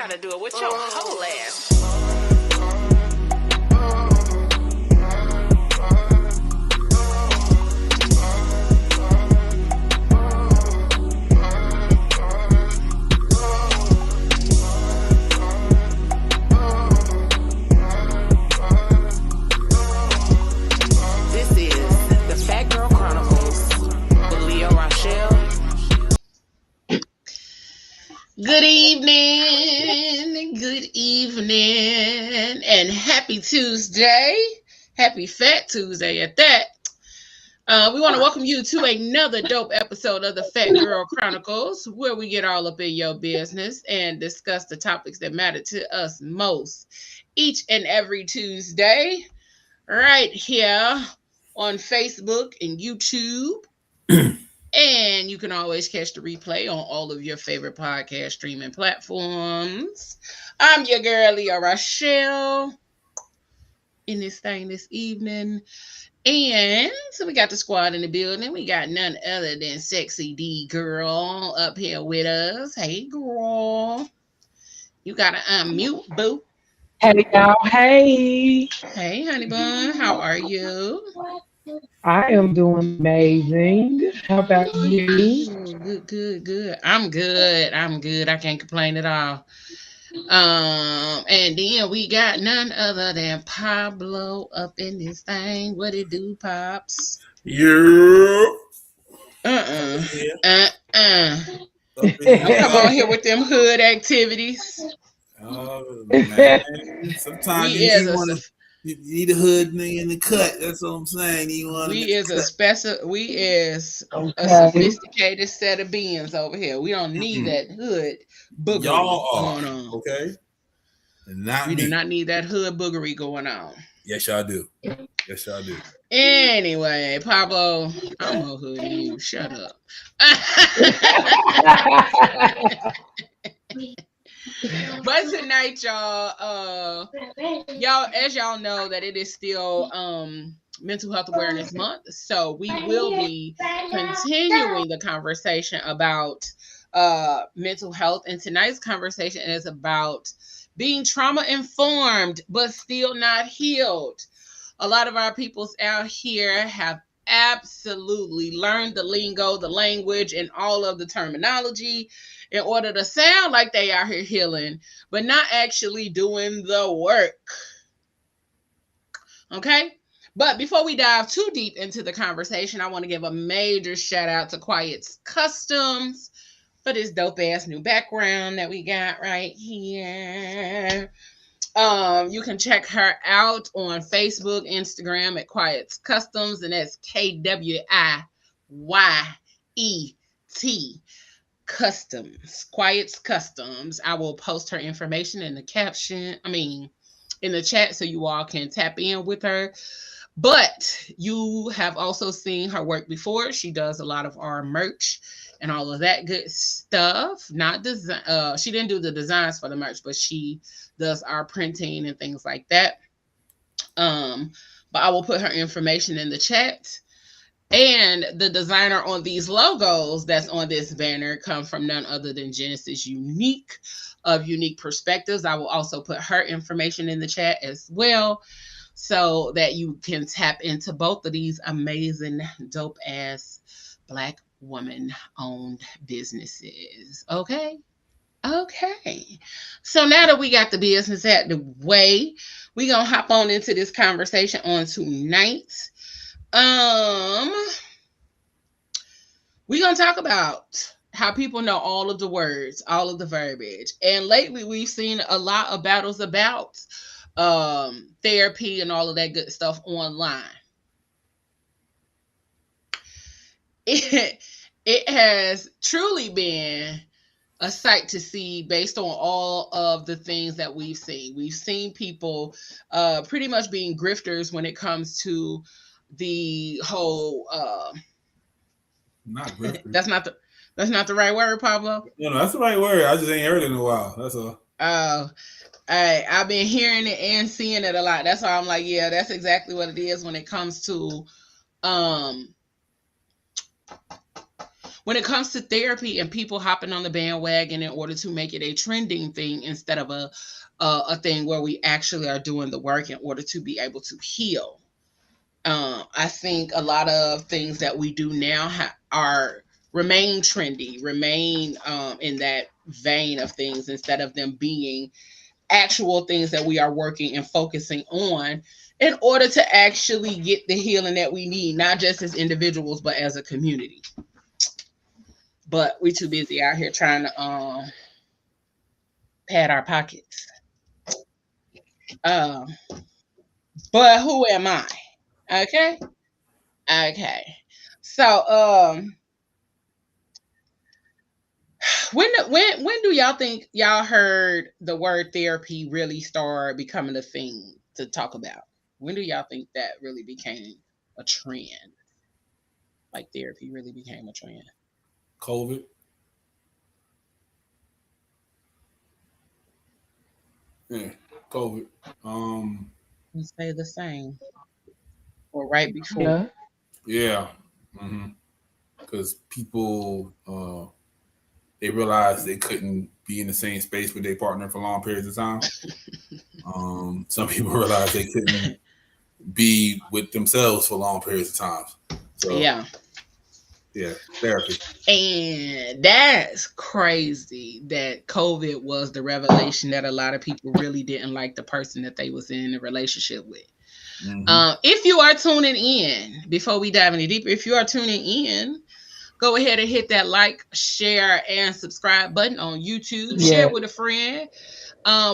gotta do it with your whole ass. This is the Phat Girl Chronicles with Leo Rochelle. Good evening, and happy Tuesday. Happy Fat Tuesday at that. We want to welcome you to another dope episode of the Phat Girl Chronicles, where we get all up in your business and discuss the topics that matter to us most each and every Tuesday, right here on Facebook and YouTube. And you can always catch the replay on all of your favorite podcast streaming platforms. I'm your girl, Leo Rochelle, in this thing this evening. And so we got the squad in the building. We got none other than Sexy D Girl up here with us. Hey, girl. You got to unmute, boo. Hey, y'all. Hey. Hey, honey bun. How are you? I am doing amazing. How about you? Good. I'm good. I can't complain at all. And then we got none other than Pablo up in this thing. What it do, Pops? Yeah. Come on here with them hood activities. Oh man. Sometimes you need a hood nigga in the cut. That's what I'm saying. We is a sophisticated set of beings over here. We don't need that hood boogery going on. Okay. We do not need that hood boogery going on. Yes, y'all do. Anyway, Pablo, I'm more hood than you. Shut up. But tonight, y'all, as y'all know, that it is still Mental Health Awareness Month, so we will be continuing the conversation about mental health. And tonight's conversation is about being trauma informed but still not healed. A lot of our peoples out here have absolutely learned the lingo, the language, and all of the terminology in order to sound like they are here healing, but not actually doing the work. Okay? But before we dive too deep into the conversation, I want to give a major shout out to Quiet's Customs for this dope ass new background that we got right here. You can check her out on Facebook, Instagram at Quiet's Customs, and that's KWIYET Customs. Quiet's Customs. I will post her information in the in the chat, so you all can tap in with her. But you have also seen her work before. She does a lot of our merch and all of that good stuff. Not design. She didn't do the designs for the merch, but she does our printing and things like that. But I will put her information in the chat. And the designer on these logos that's on this banner come from none other than Genesis Unique of Unique Perspectives. I will also put her information in the chat as well, so that you can tap into both of these amazing, dope ass Black woman owned businesses. Okay. So now that we got the business out the way, we're gonna hop on into this conversation on tonight. We're gonna talk about how people know all of the words, all of the verbiage. And lately we've seen a lot of battles about therapy and all of that good stuff online. It has truly been a sight to see based on all of the things that we've seen. We've seen people pretty much being grifters when it comes to the whole not grifters. That's not the right word, Pablo. No, that's the right word. I just ain't heard it in a while. That's all. I've been hearing it and seeing it a lot. That's why I'm like, yeah, that's exactly what it is when it comes to when it comes to therapy and people hopping on the bandwagon in order to make it a trending thing instead of a thing where we actually are doing the work in order to be able to heal. I think a lot of things that we do now are remain trendy, remain in that vein of things instead of them being actual things that we are working and focusing on in order to actually get the healing that we need, not just as individuals, but as a community. But we're too busy out here trying to pad our pockets. But who am I? Okay. Okay. So when do y'all think y'all heard the word therapy really start becoming a thing to talk about? When do y'all think that really became a trend? Like therapy really became a trend? COVID. Yeah, COVID. Let's say the same. Or right before. Yeah. Because people they realized they couldn't be in the same space with their partner for long periods of time. Some people realized they couldn't be with themselves for long periods of time. So yeah, therapy. And that's crazy that COVID was the revelation that a lot of people really didn't like the person that they was in a relationship with. If you are tuning in, before we dive any deeper, if you are tuning in, go ahead and hit that like, share, and subscribe button on YouTube. Share with a friend.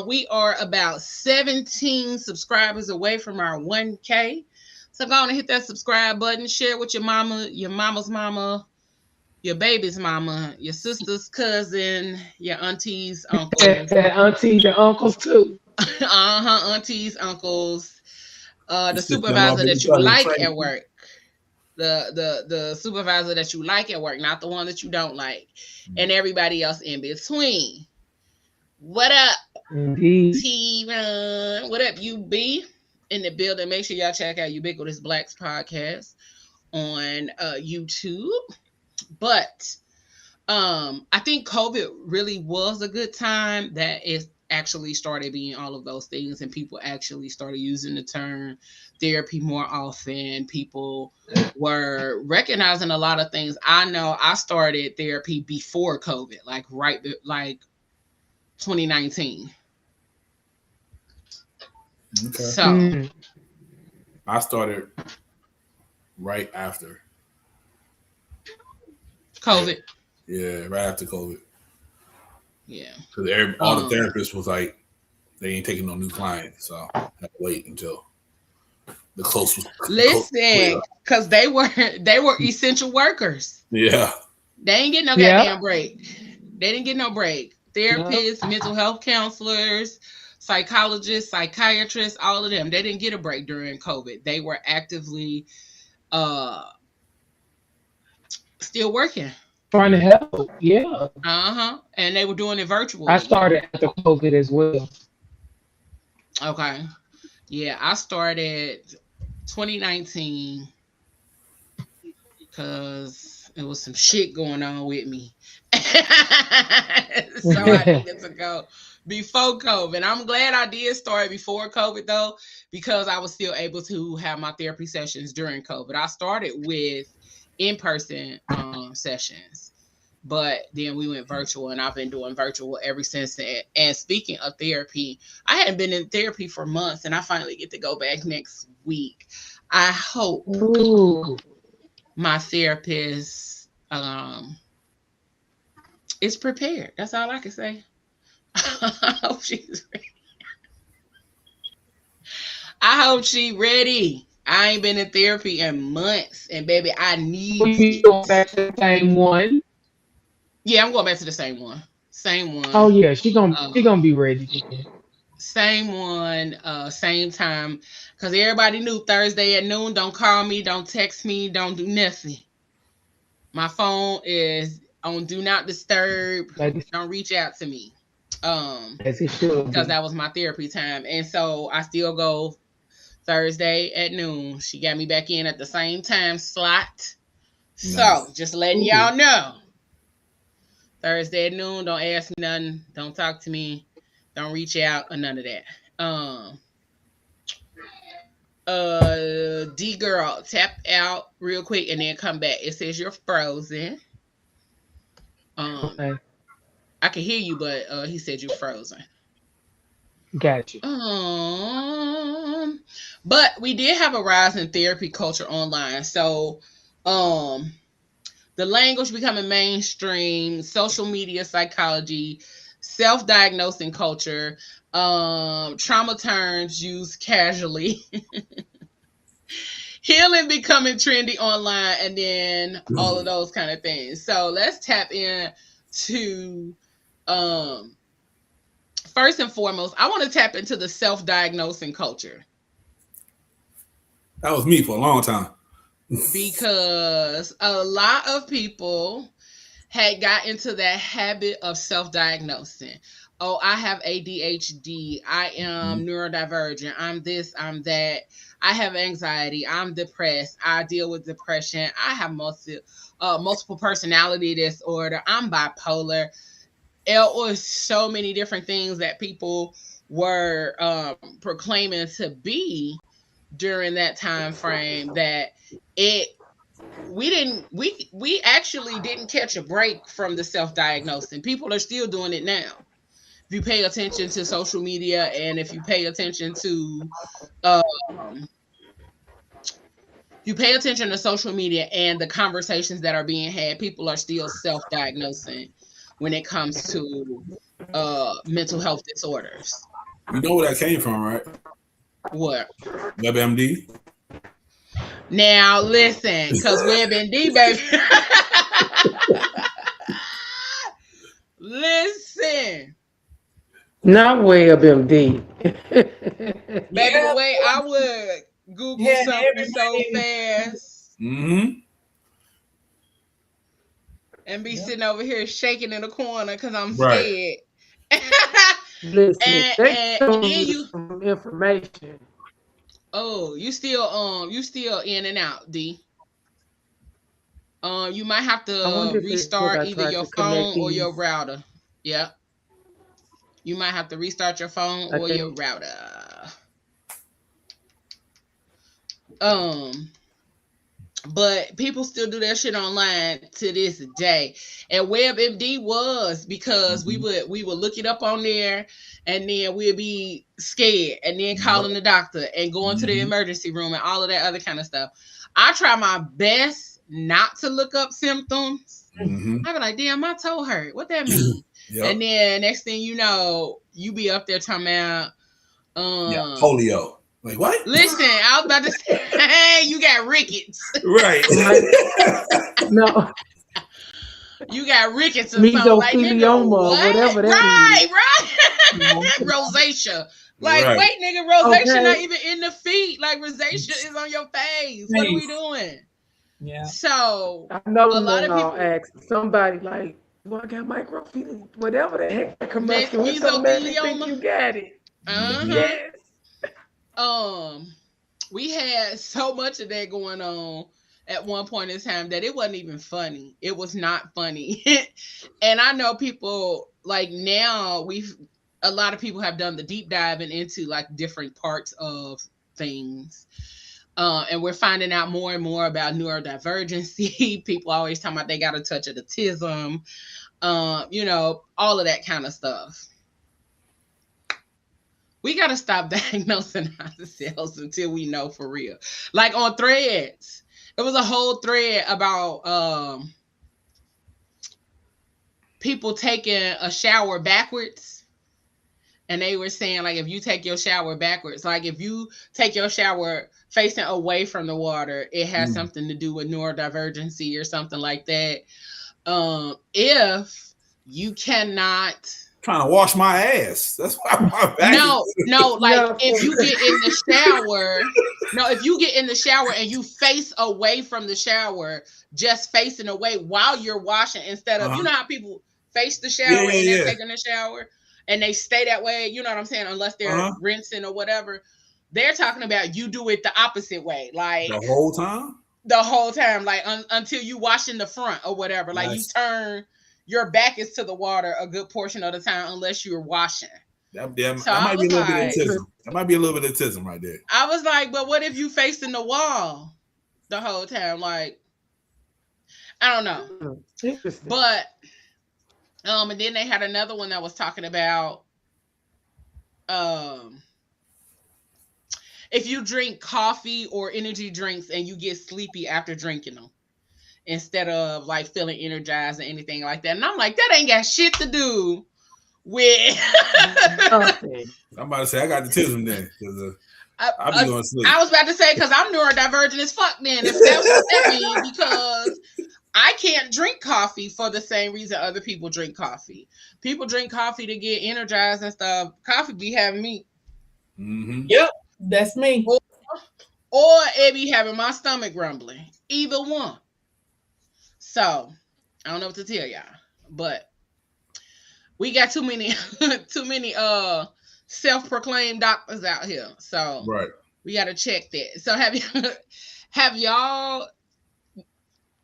We are about 17 subscribers away from our 1K. So go on and hit that subscribe button. Share with your mama, your mama's mama, your baby's mama, your sister's cousin, your aunties, uncles. Aunties and uncles too. Aunties, uncles. The supervisor that you like at work. The supervisor that you like at work, not the one that you don't like. And everybody else in between. What up? Indeed. T-Run. What up, UB? In the building. Make sure y'all check out Ubiquitous Blacks podcast on YouTube. But I think COVID really was a good time that it actually started being all of those things, and people actually started using the term therapy more often. People were recognizing a lot of things. I know I started therapy before COVID, like 2019. Okay. So I started right after COVID. Yeah, right after COVID. Yeah. Because all the therapists was like, they ain't taking no new clients, so I had to wait until the close was. Listen, because they were essential workers. Yeah. They ain't getting no goddamn break. They didn't get no break. Therapists, mental health counselors, psychologists, psychiatrists, all of them, they didn't get a break during COVID. They were actively still working. Trying to help, yeah. And they were doing it virtually. I started after COVID as well. Okay. Yeah, I started 2019 because it was some shit going on with me. So I needed to go before COVID. I'm glad I did start before COVID though, because I was still able to have my therapy sessions during COVID. I started with in-person sessions, but then we went virtual, and I've been doing virtual ever since then. And speaking of therapy, I hadn't been in therapy for months, and I finally get to go back next week. I hope my therapist is prepared. That's all I can say. I hope she's ready. I hope she's ready. I ain't been in therapy in months, and baby, I need it. Going back to the same one? Yeah, I'm going back to the same one. Same one. Oh yeah, she gonna be ready. Same one, same time. Because everybody knew Thursday at noon, don't call me, don't text me, don't do nothing. My phone is on do not disturb. Don't reach out to me. As it should, because that was my therapy time. And so I still go Thursday at noon. She got me back in at the same time slot. Nice. So just letting y'all know. Thursday at noon. Don't ask me nothing. Don't talk to me. Don't reach out or none of that. D girl, tap out real quick and then come back. It says you're frozen. Okay. I can hear you, but he said you're frozen. Got you. But we did have a rise in therapy culture online. So the language becoming mainstream, social media psychology, self-diagnosing culture, trauma terms used casually, healing becoming trendy online, and then all of those kind of things. So let's tap into first and foremost, I want to tap into the self-diagnosing culture. That was me for a long time. Because a lot of people had got into that habit of self-diagnosing. Oh, I have ADHD. I am neurodivergent. I'm this, I'm that. I have anxiety. I'm depressed. I deal with depression. I have multiple personality disorder. I'm bipolar. It was so many different things that people were proclaiming to be during that time frame that we actually didn't catch a break from the self-diagnosing. People are still doing it now. If you pay attention to social media and if you pay attention to social media and the conversations that are being had, people are still self-diagnosing when it comes to mental health disorders. You know where that came from, right? What? WebMD. Now listen, because WebMD, baby. Listen. Not WebMD. Baby, the way I would Google something so fast. And be sitting over here shaking in the corner because I'm scared. Listen, and then you some information. Oh, you still in and out, D. You might have to restart either your phone or your router. Yeah. You might have to restart your phone or your router. But people still do that shit online to this day. And WebMD was because we would look it up on there and then we'd be scared and then calling the doctor and going to the emergency room and all of that other kind of stuff. I try my best not to look up symptoms. I'd be like, damn, my toe hurt. What that mean? And then next thing you know, you be up there talking about polio. Like what? Listen, I was about to say, hey, you got rickets. Right. No. You got rickets or something like mesothelioma or whatever that is. Right. Rosacea. Like, wait, nigga, rosacea not even in the feet. Like, rosacea is on your face. What are we doing? Yeah. So I know a lot of people ask somebody like, "Do I got microphilus? Whatever the heck commercial with somebody think you got it." Yes. We had so much of that going on at one point in time that it wasn't even funny. It was not funny. And I know people like now a lot of people have done the deep diving into like different parts of things. And we're finding out more and more about neurodivergency. People always talking about they got a touch of autism, all of that kind of stuff. We got to stop diagnosing ourselves until we know for real. Like on Threads, it was a whole thread about people taking a shower backwards. And they were saying, like, if you take your shower backwards, like if you take your shower facing away from the water, it has something to do with neurodivergency or something like that. If you cannot... Trying to wash my ass. That's why my back. No. Like if you get in the shower, and you face away from the shower, just facing away while you're washing instead of you know how people face the shower and they're taking a shower and they stay that way. You know what I'm saying? Unless they're rinsing or whatever. They're talking about you do it the opposite way, like the whole time. The whole time, like until you wash in the front or whatever. Like you turn your back is to the water a good portion of the time unless you're washing. That might be a little bit of autism. That might be a little bit of autism right there. I was like, but what if you facing the wall the whole time? Like, I don't know. But and then they had another one that was talking about if you drink coffee or energy drinks and you get sleepy after drinking them, instead of like feeling energized or anything like that. And I'm like, that ain't got shit to do with I'm about to say I got the autism then, because I'll be going to sleep. I was about to say, because I'm neurodivergent as fuck then, if that's what that means, because I can't drink coffee for the same reason other people drink coffee. People drink coffee to get energized and stuff. Coffee be having me. Mm-hmm. Yep, that's me. Or it be having my stomach rumbling. Either one. So, I don't know what to tell y'all. But we got too many self-proclaimed doctors out here. So right. We got to check that. So have y'all,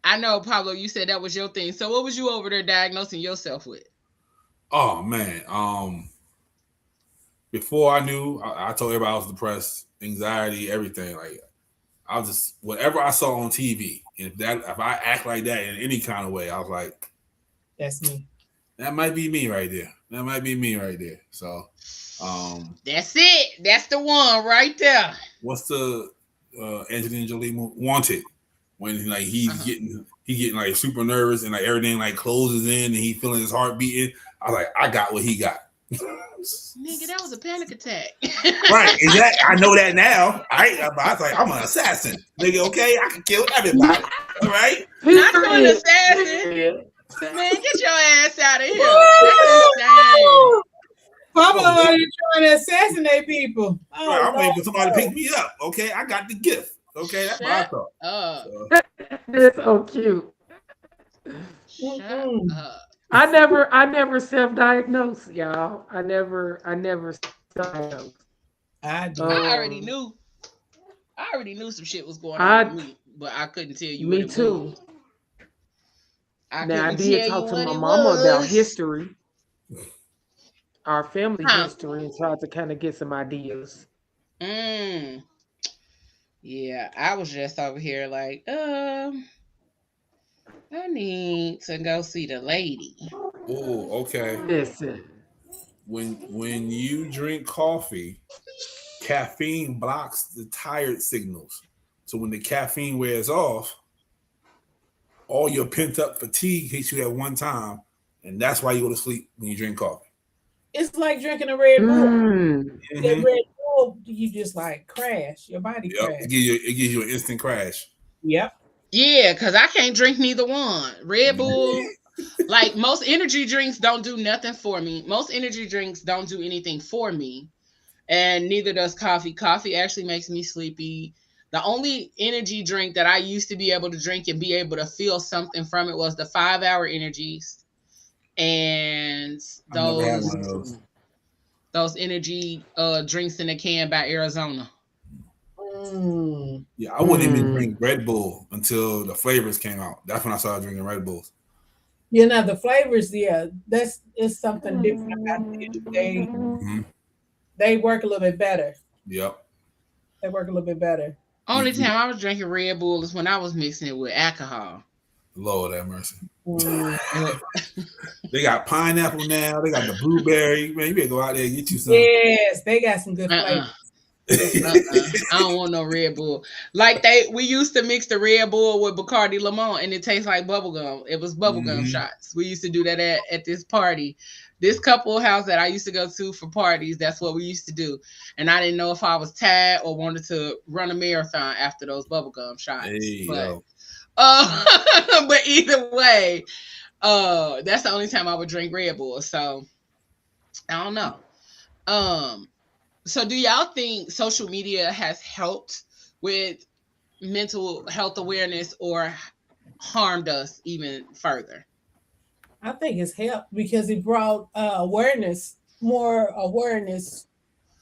I know, Pablo, you said that was your thing. So what was you over there diagnosing yourself with? Oh, man. Before I knew, I told everybody I was depressed, anxiety, everything. Like, I was just, whatever I saw on TV, if I act like that in any kind of way, I was like, that's me. That might be me right there. That might be me right there. So, that's it. That's the one right there. What's the Angelina Jolie movie? Wanted, when like he's getting like super nervous and like everything like closes in and he feeling his heart beating. I was like, I got what he got. Nigga, that was a panic attack. Right, exactly. I know that now. I was like, I'm an assassin. Nigga, okay, I can kill everybody. All right? Not an assassin. Man, get your ass out of here. That's insane. Pablo are you trying to assassinate people? Right, I'm waiting for somebody to pick me up. Okay, I got the gift. Okay, that's what I thought. That's so cute. I never self-diagnosed, y'all. I never self-diagnosed. I already knew. I already knew some shit was going on with me, but I couldn't tell you. Me too. Now I did talk to my mama about history, our family history, and tried to kind of get some ideas. Yeah, I was just over here like, I need to go see the lady. Oh, okay. Listen. When you drink coffee, caffeine blocks the tired signals. So when the caffeine wears off, all your pent up fatigue hits you at one time, and that's why you go to sleep when you drink coffee. It's like drinking a Red Bull. Mm-hmm. That Red Bull, you just like crash. Your body crash. It gives you an instant crash. Yep. Yeah, because I can't drink neither one. Red Bull, like most energy drinks don't do nothing for me. Most energy drinks don't do anything for me. And neither does coffee. Coffee actually makes me sleepy. The only energy drink that I used to be able to drink and be able to feel something from it was the 5-hour energies. And those energy drinks in a can by Arizona. Yeah, I wouldn't even drink Red Bull until the flavors came out. That's when I started drinking Red Bulls. You know, the flavors, it's something different about it. They work a little bit better. Yep. They work a little bit better. Only time I was drinking Red Bull is when I was mixing it with alcohol. Lord have mercy. They got pineapple now. They got the blueberry. Man, you better go out there and get you some. Yes, they got some good flavors. I don't want no Red Bull. Like we used to mix the Red Bull with Bacardi Limon, and it tastes like bubblegum. It was bubblegum shots. We used to do that at this party. This couple house that I used to go to for parties, that's what we used to do. And I didn't know if I was tired or wanted to run a marathon after those bubblegum shots. But either way, that's the only time I would drink Red Bull. So I don't know. So do y'all think social media has helped with mental health awareness or harmed us even further? I think it's helped because it brought more awareness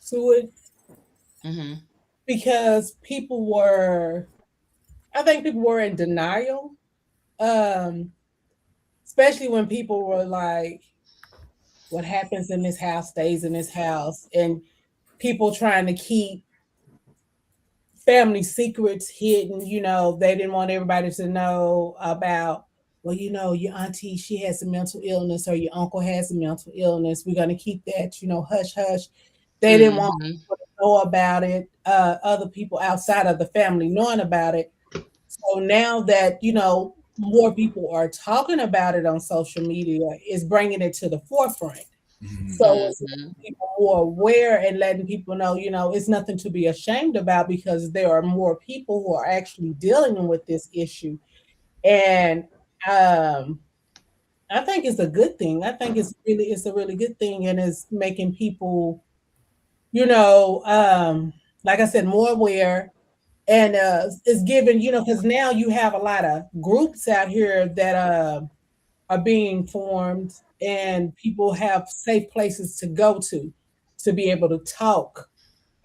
to it. Because people were in denial. especially when people were like, what happens in this house stays in this house, and people trying to keep family secrets hidden. They didn't want everybody to know about, well, your auntie, she has a mental illness, or your uncle has a mental illness. We're going to keep that, hush, hush. They didn't want people to know about it, other people outside of the family knowing about it. So now that, more people are talking about it on social media, is bringing it to the forefront. So it's making people more aware and letting people know, it's nothing to be ashamed about, because there are more people who are actually dealing with this issue. And I think it's a good thing. I think it's a really good thing, and it's making people, like I said, more aware. And it's given, because now you have a lot of groups out here that are being formed, and people have safe places to go to be able to talk,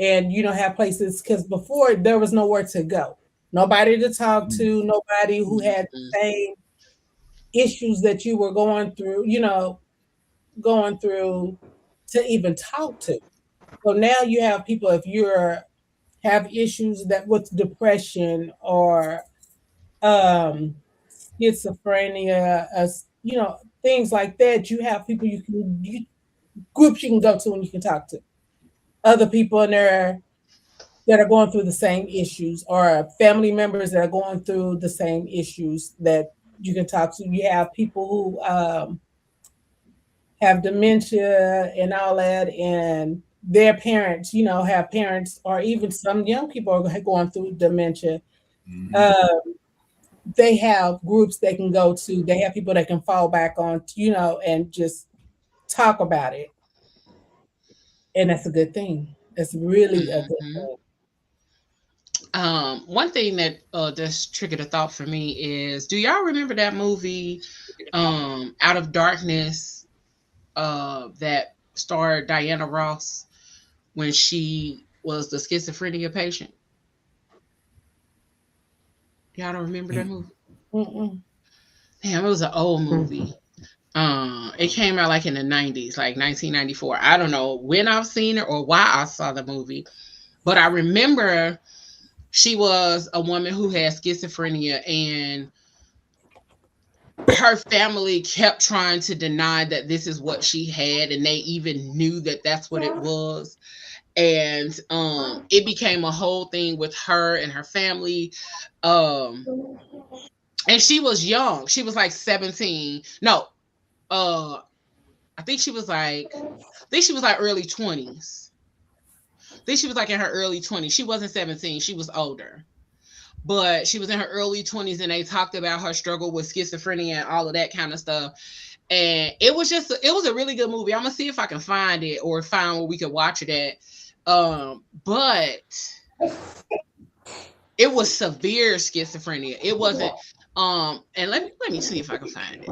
and have places, because before there was nowhere to go, nobody to talk to, nobody who had the same issues that you were going through to even talk to. So now you have people, if you're have issues that with depression, or um schizophrenia, things like that, you have people groups you can go to, and you can talk to other people in there that are going through the same issues, or family members that are going through the same issues that you can talk to. You have people who have dementia and all that, and their parents, have parents, or even some young people are going through dementia. They have groups they can go to. They have people that can fall back on, and just talk about it. And that's a good thing. That's really a good thing. One thing that just triggered a thought for me is, do y'all remember that movie, Out of Darkness, that starred Diana Ross when she was the schizophrenia patient? Y'all don't remember that movie? Damn, it was an old movie. It came out like in the 90s, like 1994. I don't know when I've seen it or why I saw the movie, but I remember she was a woman who had schizophrenia, and her family kept trying to deny that this is what she had, and they even knew that that's what it was. And it became a whole thing with her and her family. And she was young. She was like 17. No, I think she was like early 20s. I think she was like in her early 20s. She wasn't 17. She was older. But she was in her early 20s, and they talked about her struggle with schizophrenia and all of that kind of stuff. And it was a really good movie. I'm gonna see if I can find it, or find where we can watch it at. But it was severe schizophrenia. It wasn't and let me see if I can find it.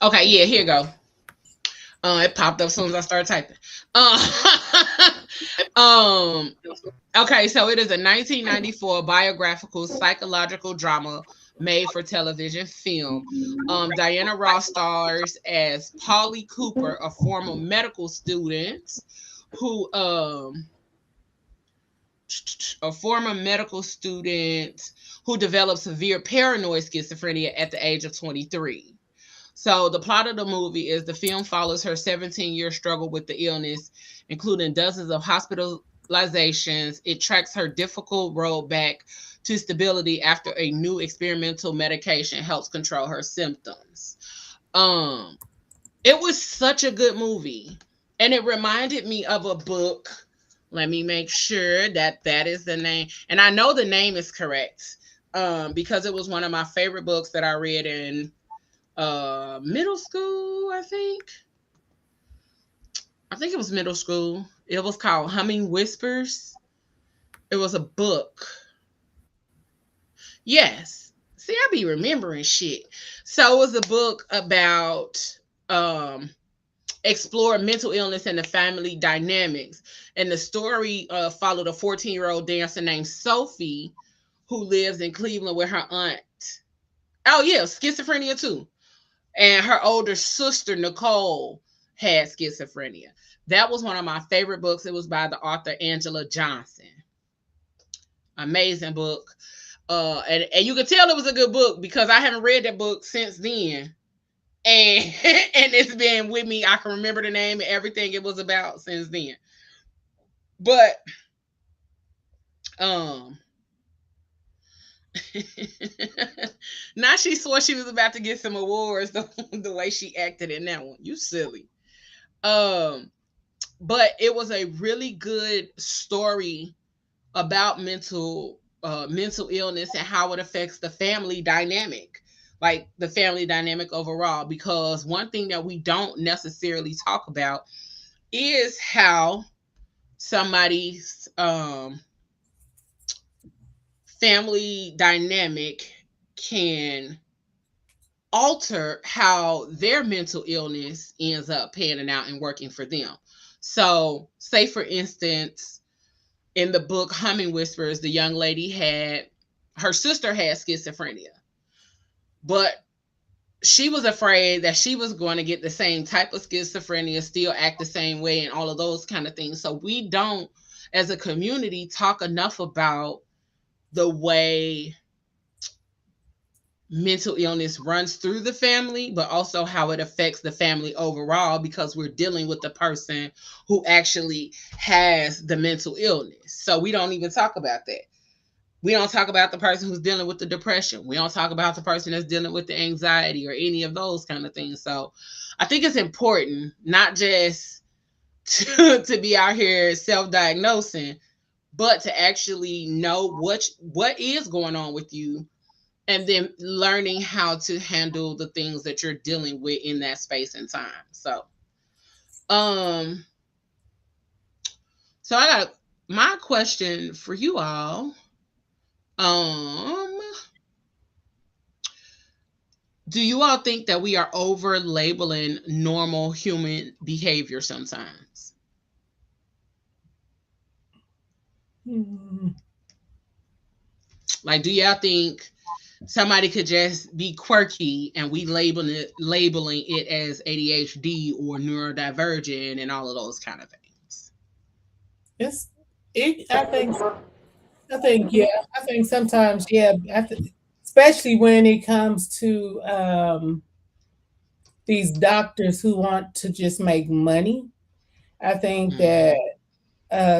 Okay, yeah, here you go. It popped up as soon as I started typing. Okay, so it is a 1994 biographical psychological drama made for television film. Diana Ross stars as Polly Cooper, a former medical student who developed severe paranoid schizophrenia at the age of 23. So the plot of the movie is the film follows her 17-year struggle with the illness, including dozens of hospitalizations. It tracks her difficult road back to stability after a new experimental medication helps control her symptoms. It was such a good movie, and it reminded me of a book. Let me make sure that is the name, and I know the name is correct, because it was one of my favorite books that I read in middle school. I think it was middle school. It was called Humming Whispers. It was a book. Yes. See, I be remembering shit. So it was a book about explore mental illness and the family dynamics. And the story followed a 14-year-old dancer named Sophie, who lives in Cleveland with her aunt. Oh yeah, schizophrenia too. And her older sister Nicole had schizophrenia. That was one of my favorite books. It was by the author Angela Johnson. Amazing book. And you could tell it was a good book because I haven't read that book since then. And and it's been with me. I can remember the name and everything it was about since then. But now she swore she was about to get some awards the way she acted in that one. You silly. But it was a really good story about mental illness and how it affects the family dynamic, like the family dynamic overall. Because one thing that we don't necessarily talk about is how somebody's family dynamic can alter how their mental illness ends up panning out and working for them. So, say for instance, in the book Humming Whispers, the young lady had her sister had schizophrenia, but she was afraid that she was going to get the same type of schizophrenia, still act the same way, and all of those kind of things. So, we don't, as a community, talk enough about the way mental illness runs through the family, but also how it affects the family overall, because we're dealing with the person who actually has the mental illness. So we don't even talk about that. We don't talk about the person who's dealing with the depression. We don't talk about the person that's dealing with the anxiety or any of those kind of things. So I think it's important not just to be out here self-diagnosing, but to actually know what is going on with you, and then learning how to handle the things that you're dealing with in that space and time. So I got my question for you all. Do you all think that we are over labeling normal human behavior sometimes? Like, do y'all think somebody could just be quirky and we labeling it as ADHD or neurodivergent and all of those kind of things? Yeah, I think sometimes, yeah, especially when it comes to these doctors who want to just make money. I think that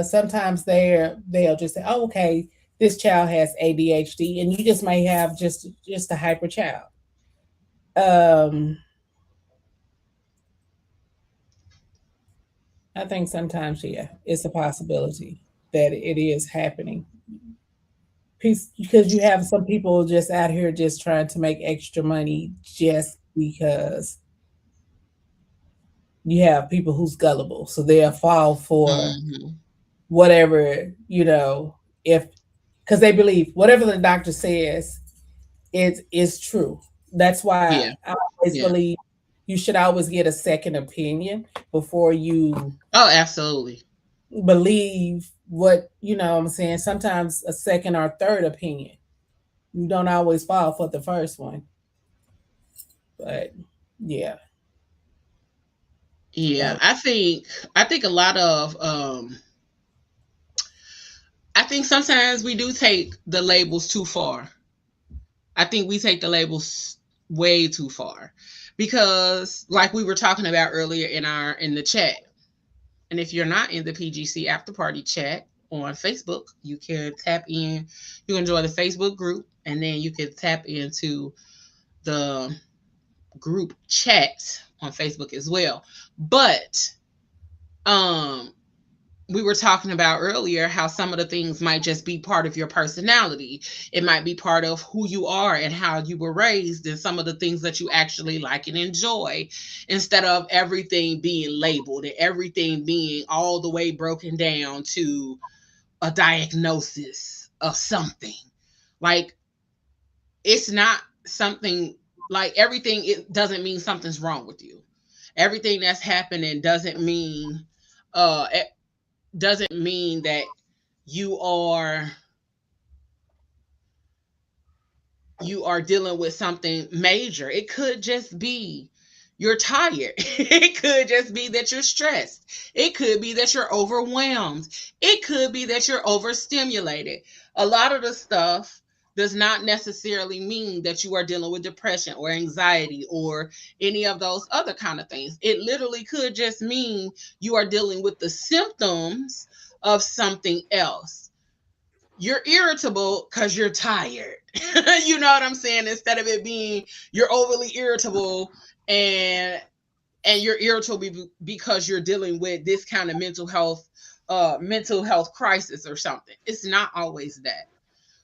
sometimes they'll just say, "Oh, okay, this child has ADHD," and you just may have just a hyper child. I think sometimes, yeah, it's a possibility that it is happening. Because you have some people just out here just trying to make extra money just because you have people who's gullible, so they'll fall for whatever, if because they believe whatever the doctor says is true. That's why I always believe you should always get a second opinion before you absolutely believe what I'm saying. Sometimes a second or third opinion. You don't always fall for the first one. But yeah. Yeah, I think a lot of I think sometimes we do take the labels too far. I think we take the labels way too far, because like we were talking about earlier in the chat, and if you're not in the PGC after party chat on Facebook, you can tap in, you can join the Facebook group, and then you can tap into the group chat on Facebook as well. But we were talking about earlier how some of the things might just be part of your personality. It might be part of who you are and how you were raised, and some of the things that you actually like and enjoy, instead of everything being labeled and everything being all the way broken down to a diagnosis of something. Like, it's not something like everything, it doesn't mean something's wrong with you. Everything that's happening doesn't mean that you are you are dealing with something major. It could just be you're tired. It could just be that you're stressed. It could be that you're overwhelmed. It could be that you're overstimulated. A lot of the stuff does not necessarily mean that you are dealing with depression or anxiety or any of those other kind of things. It literally could just mean you are dealing with the symptoms of something else. You're irritable because you're tired. You know what I'm saying? Instead of it being you're overly irritable and you're irritable because you're dealing with this kind of mental health crisis or something. It's not always that.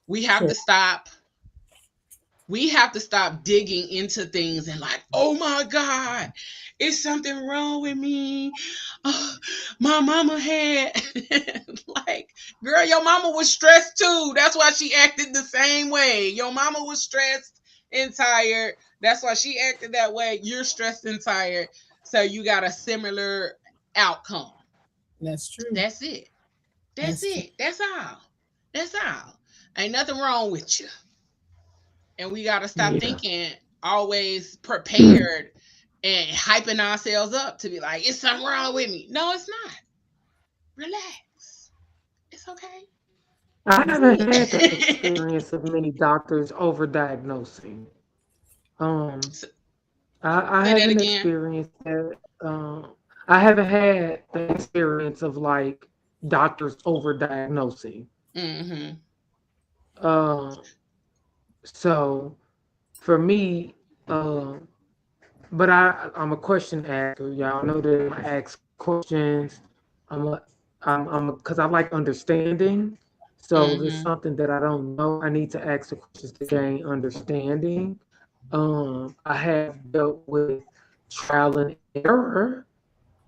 We have Sure. to stop we have to stop digging into things and like, oh my God, is something wrong with me? Oh, my mama had like, girl, your mama was stressed too. That's why she acted the same way. Your mama was stressed and tired. That's why she acted that way. You're stressed and tired. So you got a similar outcome. That's true. That's it. That's That's true. it. That's all. That's all. Ain't nothing wrong with you. And we got to stop thinking always prepared and hyping ourselves up to be like, it's something wrong with me. No, it's not. Relax. It's okay. I haven't had the experience of many doctors overdiagnosing. I Say that haven't again. experienced that. I haven't had the experience of like doctors overdiagnosing. Mm-hmm. So for me, but I'm a question asker. Y'all know that I ask questions. Because I like understanding. So if it's Mm-hmm. something that I don't know, I need to ask the questions to gain understanding. I have dealt with trial and error.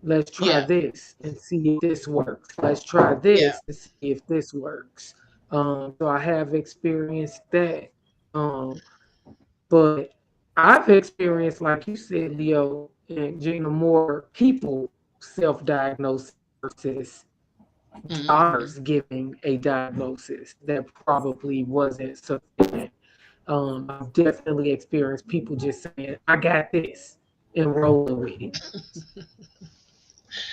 Let's try Yeah. this and see if this works. Let's try Yeah. this and see if this works. So I have experienced that. But I've experienced, like you said, Leo and Gina, more people self-diagnosing versus Mm-hmm. doctors giving a diagnosis that probably wasn't sufficient. I've definitely experienced people just saying, "I got this," and rolling with it.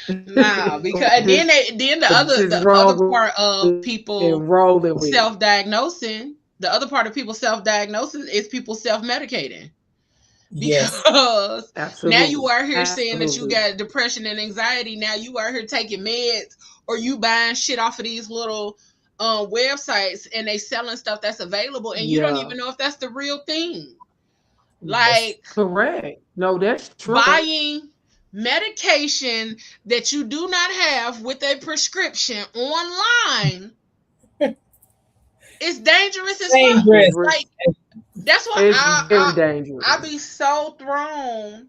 Nah, because Like this, then this is the other wrong part with of it, people and rolling with it. self-diagnosing, the other part of people self-diagnosing is people self-medicating. Yes. Because now you Absolutely, are here saying that you absolutely. got depression and anxiety. Now you are here taking meds or you buying shit off of these little websites and they selling stuff that's available and you don't Yeah, even know if that's the real thing. That's Like correct. No, that's true. buying medication that you do not have with a prescription online is dangerous as fuck. dangerous. Like that's why It's very I dangerous. be so thrown.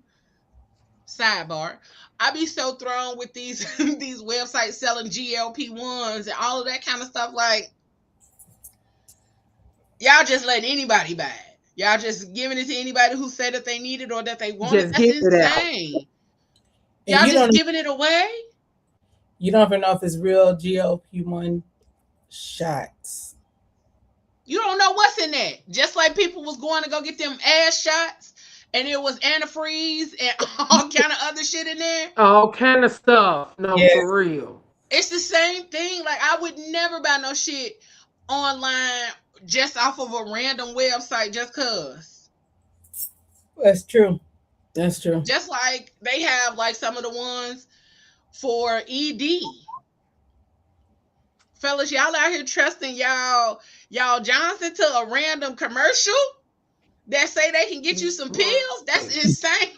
Sidebar. I be so thrown with these these websites selling GLP-1s and all of that kind of stuff. Like y'all just letting anybody buy it. Y'all just giving it to anybody who said that they need it or that they want it. Just That's give it out. insane. And Y'all just giving it away. you don't even know if it's real GLP-1 shots. You don't know what's in there. Just like people was going to go get them ass shots and it was antifreeze and all kind of other shit in there. All kind of stuff. No, Yes. for real. It's the same thing. Like I would never buy no shit online just off of a random website just cause. That's true. That's true. Just like they have like some of the ones for ED. Fellas, y'all out here trusting y'all Johnson to a random commercial that say they can get you some pills? That's insane.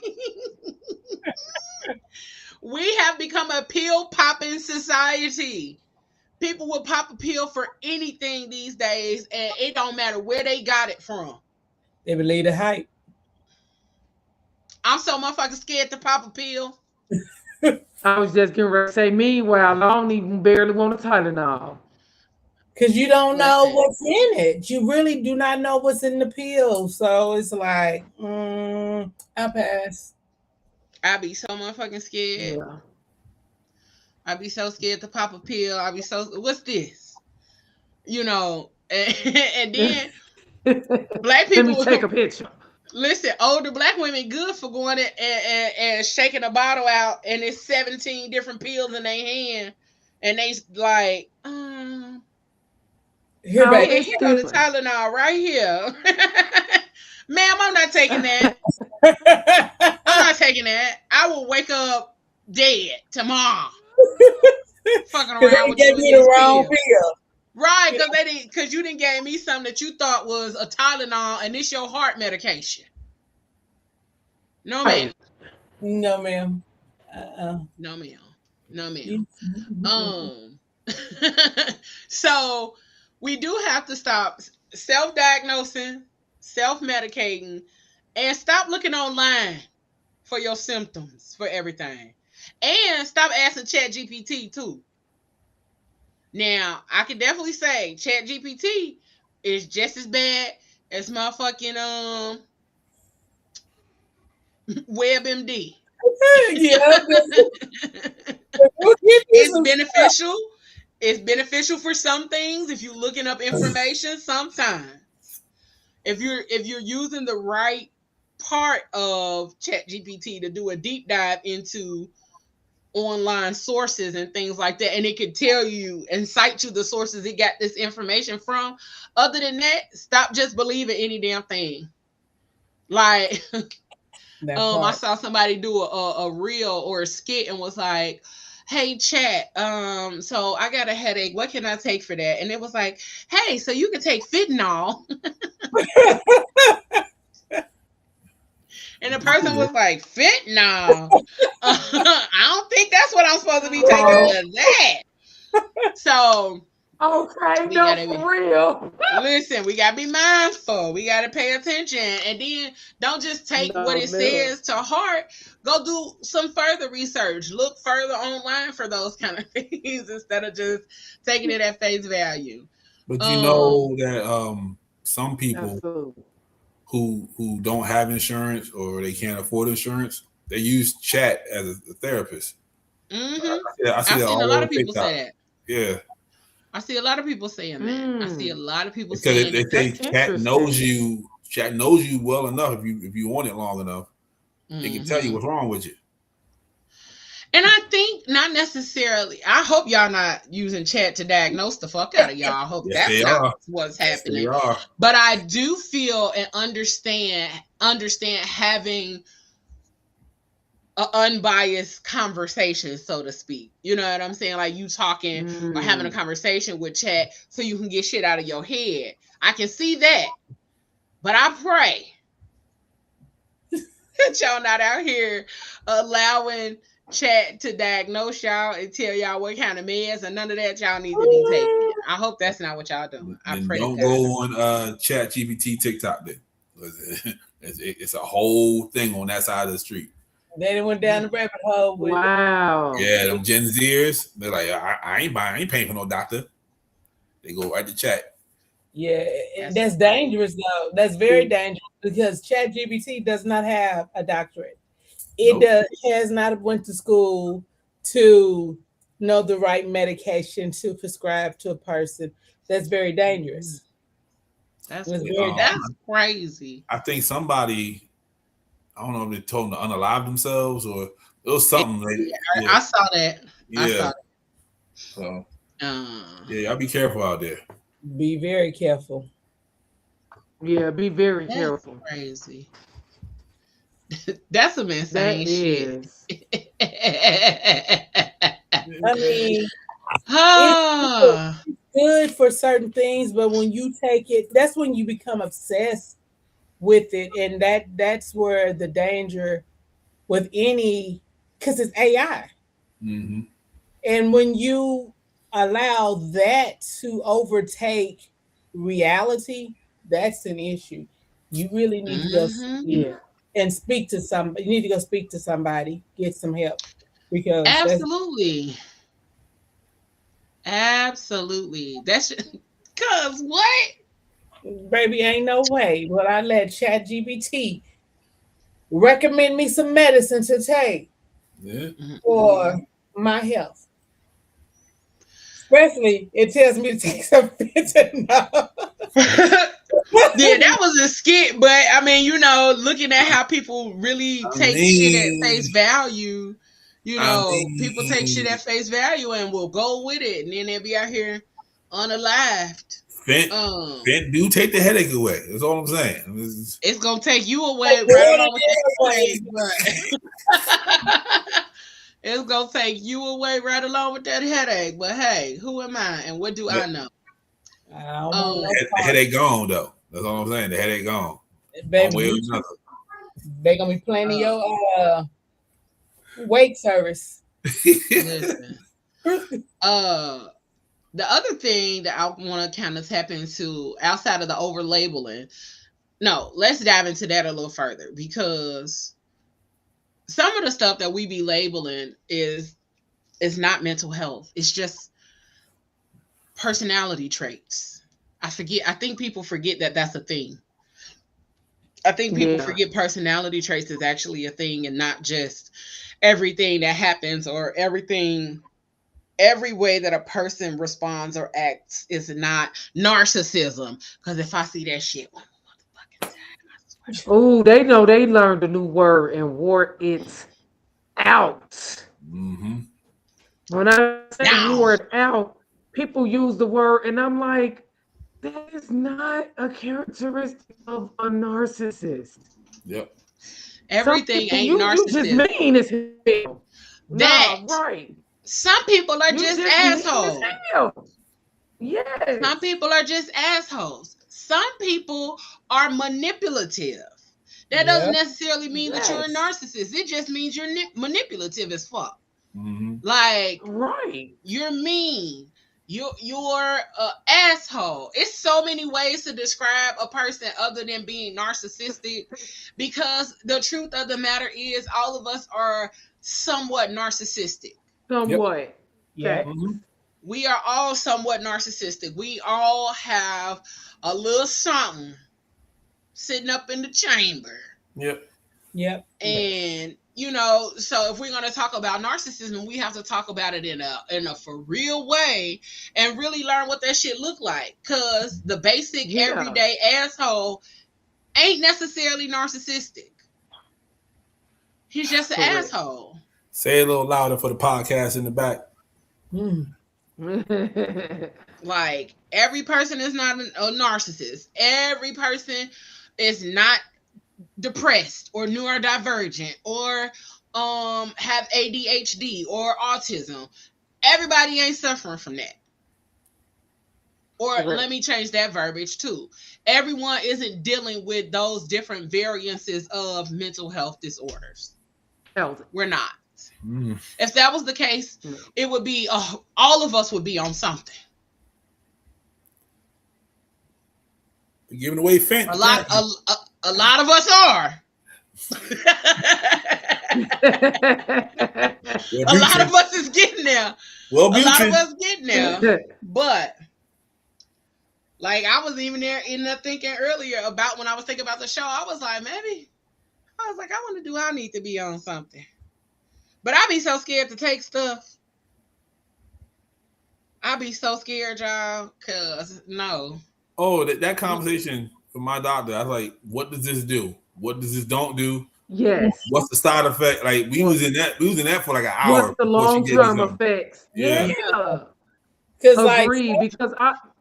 We have become a pill popping society. People will pop a pill for anything these days, and it don't matter where they got it from. They believe the hype. I'm so motherfucking scared to pop a pill. I was just getting ready to say, meanwhile, I don't even barely want a Tylenol. Because you don't know Listen, what's in it. You really do not know what's in the pill. So it's like, I pass. I be so motherfucking scared. Yeah. I be so scared to pop a pill. I be so, what's this? You know, and then Black Let me people take a picture. listen, older black women good for going and shaking a bottle out and it's 17 different pills in their hand and they like, Here, No, baby. here, it's here go the different. Tylenol right here. Ma'am, I'm not taking that. I'm not taking that. I will wake up dead tomorrow. Fucking Because around they with you gave and me the these wrong pills. pill. Right, because you didn't gave me something that you thought was a Tylenol and it's your heart medication. No ma'am. Right. No, ma'am. Uh-uh. No ma'am. No ma'am. You- Um so we do have to stop self-diagnosing, self-medicating, and stop looking online for your symptoms for everything. And stop asking Chat GPT too. Now, I can definitely say Chat GPT is just as bad as motherfucking WebMD. yeah, we'll give you It's some stuff. beneficial. It's beneficial for some things if you're looking up information. Sometimes, if you're using the right part of ChatGPT to do a deep dive into online sources and things like that, and it could tell you and cite you the sources it got this information from. Other than that, stop just believing any damn thing. Like, That I part. saw somebody do a reel or a skit and was like, "Hey chat, so I got a headache. What can I take for that?" And it was like, "Hey, so you can take fentanyl." And the person was like, "Fentanyl? I don't think that's what I'm supposed to be taking Oh, for that." So okay, we no, gotta be for real. listen, we gotta be mindful. We gotta pay attention. And then don't just take what No, it no. says to heart. Go do some further research. Look further online for those kind of things instead of just taking it at face value. But you Um, know that some people Absolutely. who don't have insurance or they can't afford insurance, they use chat as a therapist. mm-hmm. I see I've that seen a all lot over of people TikTok. say that. Yeah, I see a lot of people saying that. I see a Mm, lot of people because saying they that. say that's chat knows interesting. you. Chat knows you well enough if you want it long enough, it can tell you Mm-hmm. what's wrong with you. And I think not necessarily. I hope y'all not using chat to diagnose the fuck out of y'all. I hope Yes, that's they not are. what's Yes, they happening. are. But I do feel and understand having an unbiased conversation, so to speak. You know what I'm saying? Like you talking or having a Mm, conversation with chat so you can get shit out of your head. I can see that. But I pray that y'all not out here allowing chat to diagnose y'all and tell y'all what kind of meds and none of that y'all need to be taking. I hope that's not what y'all doing. I Then pray to don't God. go on Chat GPT TikTok then. It's a whole thing on that side of the street. They went down the rabbit hole with it. wow. Yeah, them Gen Zers, they're like, I ain't paying for no doctor. They go right to chat. Yeah, That's that's crazy. dangerous though. That's very dangerous because ChatGPT does not have a doctorate. It Nope. has not went to school to know the right medication to prescribe to a person. That's very dangerous. That's It's very dangerous. that's crazy. I think somebody, I don't know if they told them to unalive themselves or it was something. Yeah, I saw that. I yeah. saw So that. yeah, y'all be careful out there. Be very careful. Yeah, be very That's careful. crazy. That's some That insane shit. is. I mean, it's Ah, good for certain things, but when you take it, that's when you become obsessed with it, and that's where the danger with any because it's AI. Mm-hmm. And when you allow that to overtake reality, that's an issue. You really need to go hmm, Yeah. and speak to somebody. You need to go speak to somebody, get some help because that's absolutely, absolutely. That's cause what? baby ain't no way. But I let ChatGPT recommend me some medicine to take Yeah. for Mm-mm. my health. Especially, it tells me to take some fentanyl. Yeah, that was a skit, but I mean, you know, looking at how people really take shit at face value, you know, people take shit at face value and will go with it, and then they'll be out here unalived. Fent do take the headache away. That's all I'm saying. It's gonna take you away right along with that headache, but it's gonna take you away right along with that headache. But hey, who am I and what do I know? I don't know. The headache gone though. That's all I'm saying. The headache gone. Baby, they gonna be playing your wake service. Listen. The other thing that I want to kind of tap into outside of the over labeling, no, let's dive into that a little further, because some of the stuff that we be labeling is not mental health. It's just personality traits. I think people forget that that's a thing. I think people forget personality traits is actually a thing and not just everything that happens or every way that a person responds or acts is not narcissism. Because if I see that shit one motherfucking time, oh, they know they learned a new word and wore it out. Mm-hmm. When I say wore it out, people use the word, and I'm like, that is not a characteristic of a narcissist. Yep. Everything ain't narcissist. You just mean as hell. That right. Some people are just assholes. Yes. Some people are just assholes. Some people are manipulative. That doesn't necessarily mean that you're a narcissist. It just means you're manipulative as fuck. Mm-hmm. Like, right. You're mean. You're an asshole. It's so many ways to describe a person other than being narcissistic, because the truth of the matter is all of us are somewhat narcissistic. Somewhat. Yeah. Mm-hmm. We are all somewhat narcissistic. We all have a little something sitting up in the chamber. Yep. And you know, so if we're going to talk about narcissism, we have to talk about it in a for real way and really learn what that shit look like. Because the basic everyday asshole ain't necessarily narcissistic. He's just an asshole. Say it a little louder for the podcast in the back. Like, every person is not a narcissist. Every person is not depressed or neurodivergent or have ADHD or autism. Everybody ain't suffering from that. Or let me change that verbiage too. Everyone isn't dealing with those different variances of mental health disorders. We're not. If that was the case, it would be all of us would be on something. You're giving away Fent. A lot of us are. A lot of us is getting there. A lot of us getting there. But like, I was even there in the thinking earlier about when I was thinking about the show. I was like, I want to do. I need to be on something. But I be so scared to take stuff. I be so scared, y'all. Cause no. Oh, that conversation with my doctor. I was like, "What does this do? What does this don't do? Yes. What's the side effect?" Like, we was in that for like an hour. What's the long-term effects? Yeah. Agree, because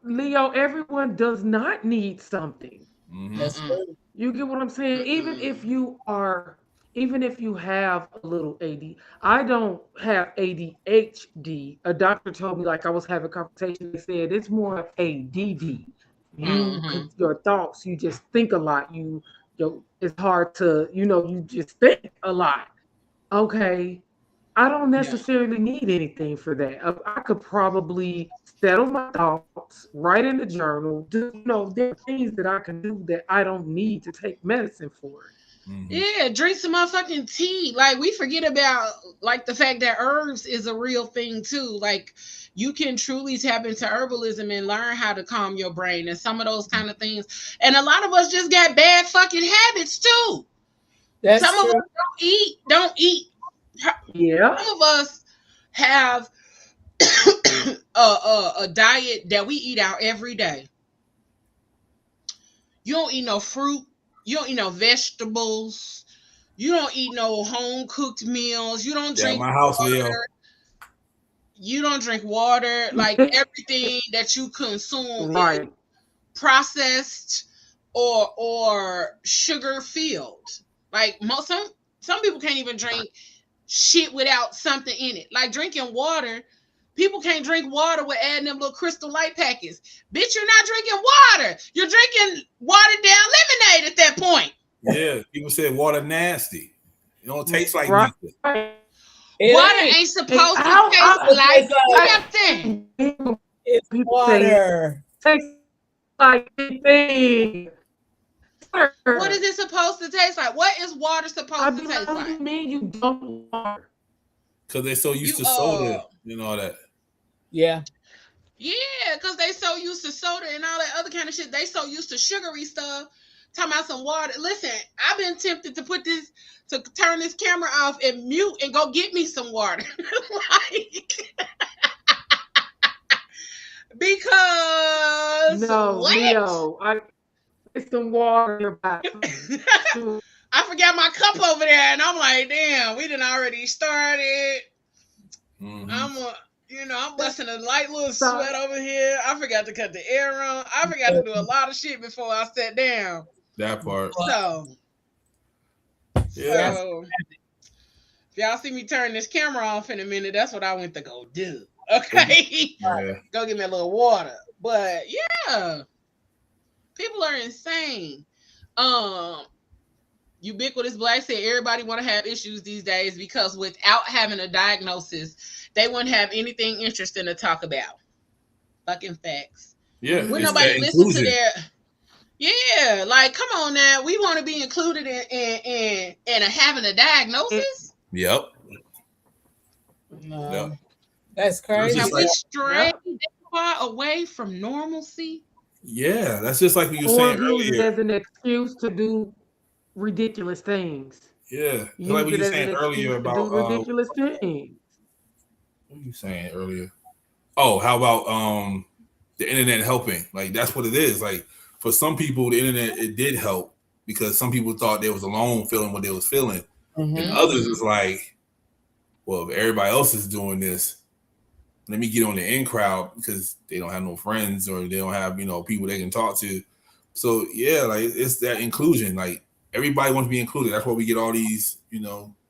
Leo, everyone does not need something. Mm-hmm. That's true. You get what I'm saying? Even if you have a little AD, I don't have ADHD. A doctor told me, like, I was having a conversation. They said it's more of ADD. Your thoughts, you just think a lot. It's hard to, you just think a lot. Okay. I don't necessarily need anything for that. I could probably settle my thoughts, write in the journal. There are things that I can do that I don't need to take medicine for. Mm-hmm. Yeah, drink some motherfucking tea. Like, we forget about, like, the fact that herbs is a real thing too. Like, you can truly tap into herbalism and learn how to calm your brain and some of those kind of things. And a lot of us just got bad fucking habits too. Some of us don't eat. Yeah. Some of us have a diet that we eat out every day. You don't eat no fruit. You don't eat no vegetables. You don't eat no home cooked meals. You don't drink my house, water. Leo. You don't drink water. Like everything that you consume is processed or sugar filled. Like some people can't even drink shit without something in it. Like drinking water. People can't drink water with adding them little Crystal Light packets. Bitch, you're not drinking water. You're drinking watered down lemonade at that point. Yeah, people said water nasty. It don't taste like Right. nothing. Water ain't supposed to taste like nothing. It's water. Tastes like anything. What is it supposed to taste like? What is water supposed to taste like? I mean, you don't water. Because they're so used to soda and all that. Yeah. Yeah, because they so used to soda and all that other kind of shit. They so used to sugary stuff. Talking about some water. Listen, I've been tempted to turn this camera off and mute and go get me some water. Because Leo, I get some water. I forgot my cup over there, and I'm like, damn, we done already started. Mm-hmm. I'm busting a light little sweat over here. I forgot to cut the air on. I forgot to do a lot of shit before I sat down. That part. So if y'all see me turn this camera off in a minute, that's what I went to go do. Okay? Yeah. Go get me a little water. But yeah, people are insane. Ubiquitous Black said everybody want to have issues these days because without having a diagnosis, they wouldn't have anything interesting to talk about. Fucking facts. Yeah. Would nobody listen to their... Yeah, like, come on now. We want to be included in having a diagnosis? Yep. No. Yep. That's crazy. Have we strayed far away from normalcy? Yeah, that's just like what you were saying use earlier. it as an excuse to do ridiculous things. Yeah, like what you were saying earlier about ridiculous things. What were you saying earlier? Oh, how about the internet helping? Like that's what it is. Like for some people, the internet it did help because some people thought they was alone feeling what they was feeling, and others was like, well, if everybody else is doing this, let me get on the in crowd because they don't have no friends or they don't have people they can talk to. So yeah, like it's that inclusion. Like everybody wants to be included. That's why we get all these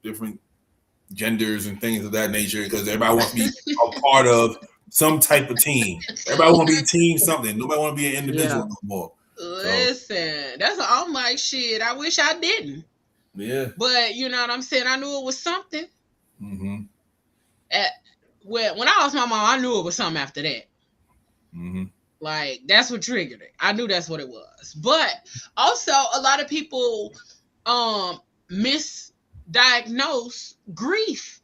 different genders and things of that nature because everybody wants to be a part of some type of team. Everybody want to be team something. Nobody want to be an individual no more. Listen, I'm like shit. I wish I didn't. Yeah, but you know what I'm saying. I knew it was something. Mm-hmm. When I lost my mom, I knew it was something after that. Mm-hmm. Like that's what triggered it. I knew that's what it was. But also, a lot of people misdiagnose grief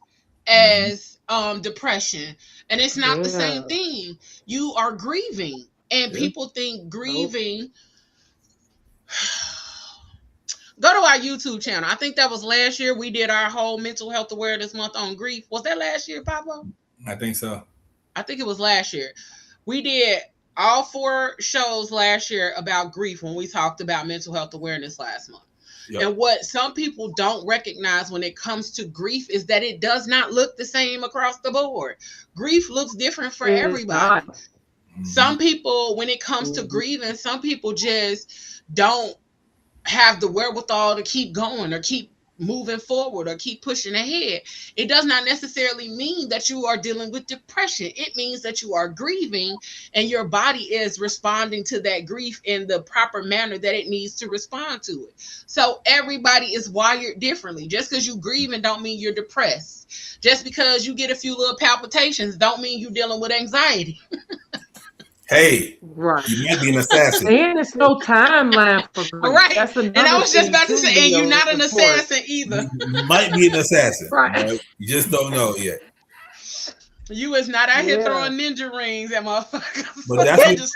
as depression, and it's not the same thing. You are grieving, and people think grieving. Go to our YouTube channel. I think that was last year. We did our whole mental health awareness month on grief. Was that last year, Pablo? I think so. I think it was last year. We did all 4 shows last year about grief when we talked about mental health awareness last month. Yep. And what some people don't recognize when it comes to grief is that it does not look the same across the board. Grief looks different for everybody. Some people, when it comes to grieving, some people just don't have the wherewithal to keep going or keep moving forward or keep pushing ahead. It does not necessarily mean that you are dealing with depression. It means that you are grieving and your body is responding to that grief in the proper manner that it needs to respond to it. So everybody is wired differently. Just because you grieving don't mean you're depressed. Just because you get a few little palpitations don't mean you're dealing with anxiety. Hey, right. You might be an assassin. And it's no timeline for grief. Right. And I was just about to say, and you're not an assassin either. You might be an assassin. Right. You just don't know yet. You is not out here throwing ninja rings at motherfuckers. But that's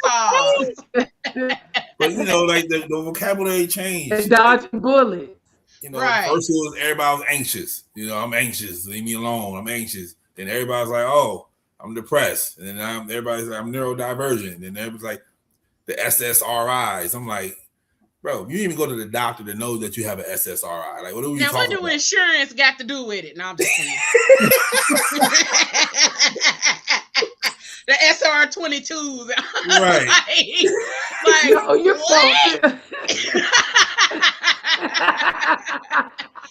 But like the vocabulary changed. And dodging bullets. First it was everybody was anxious. I'm anxious. Leave me alone. I'm anxious. Then everybody's like, oh, I'm depressed, and then everybody's like, I'm neurodivergent, and everybody's like, the SSRIs. I'm like, Bro, you even go to the doctor to know that you have an SSRI. Like, what are we now, what talking do about? insurance got to do with it? No, I'm just saying. The SR22s. Right. like No, you're what?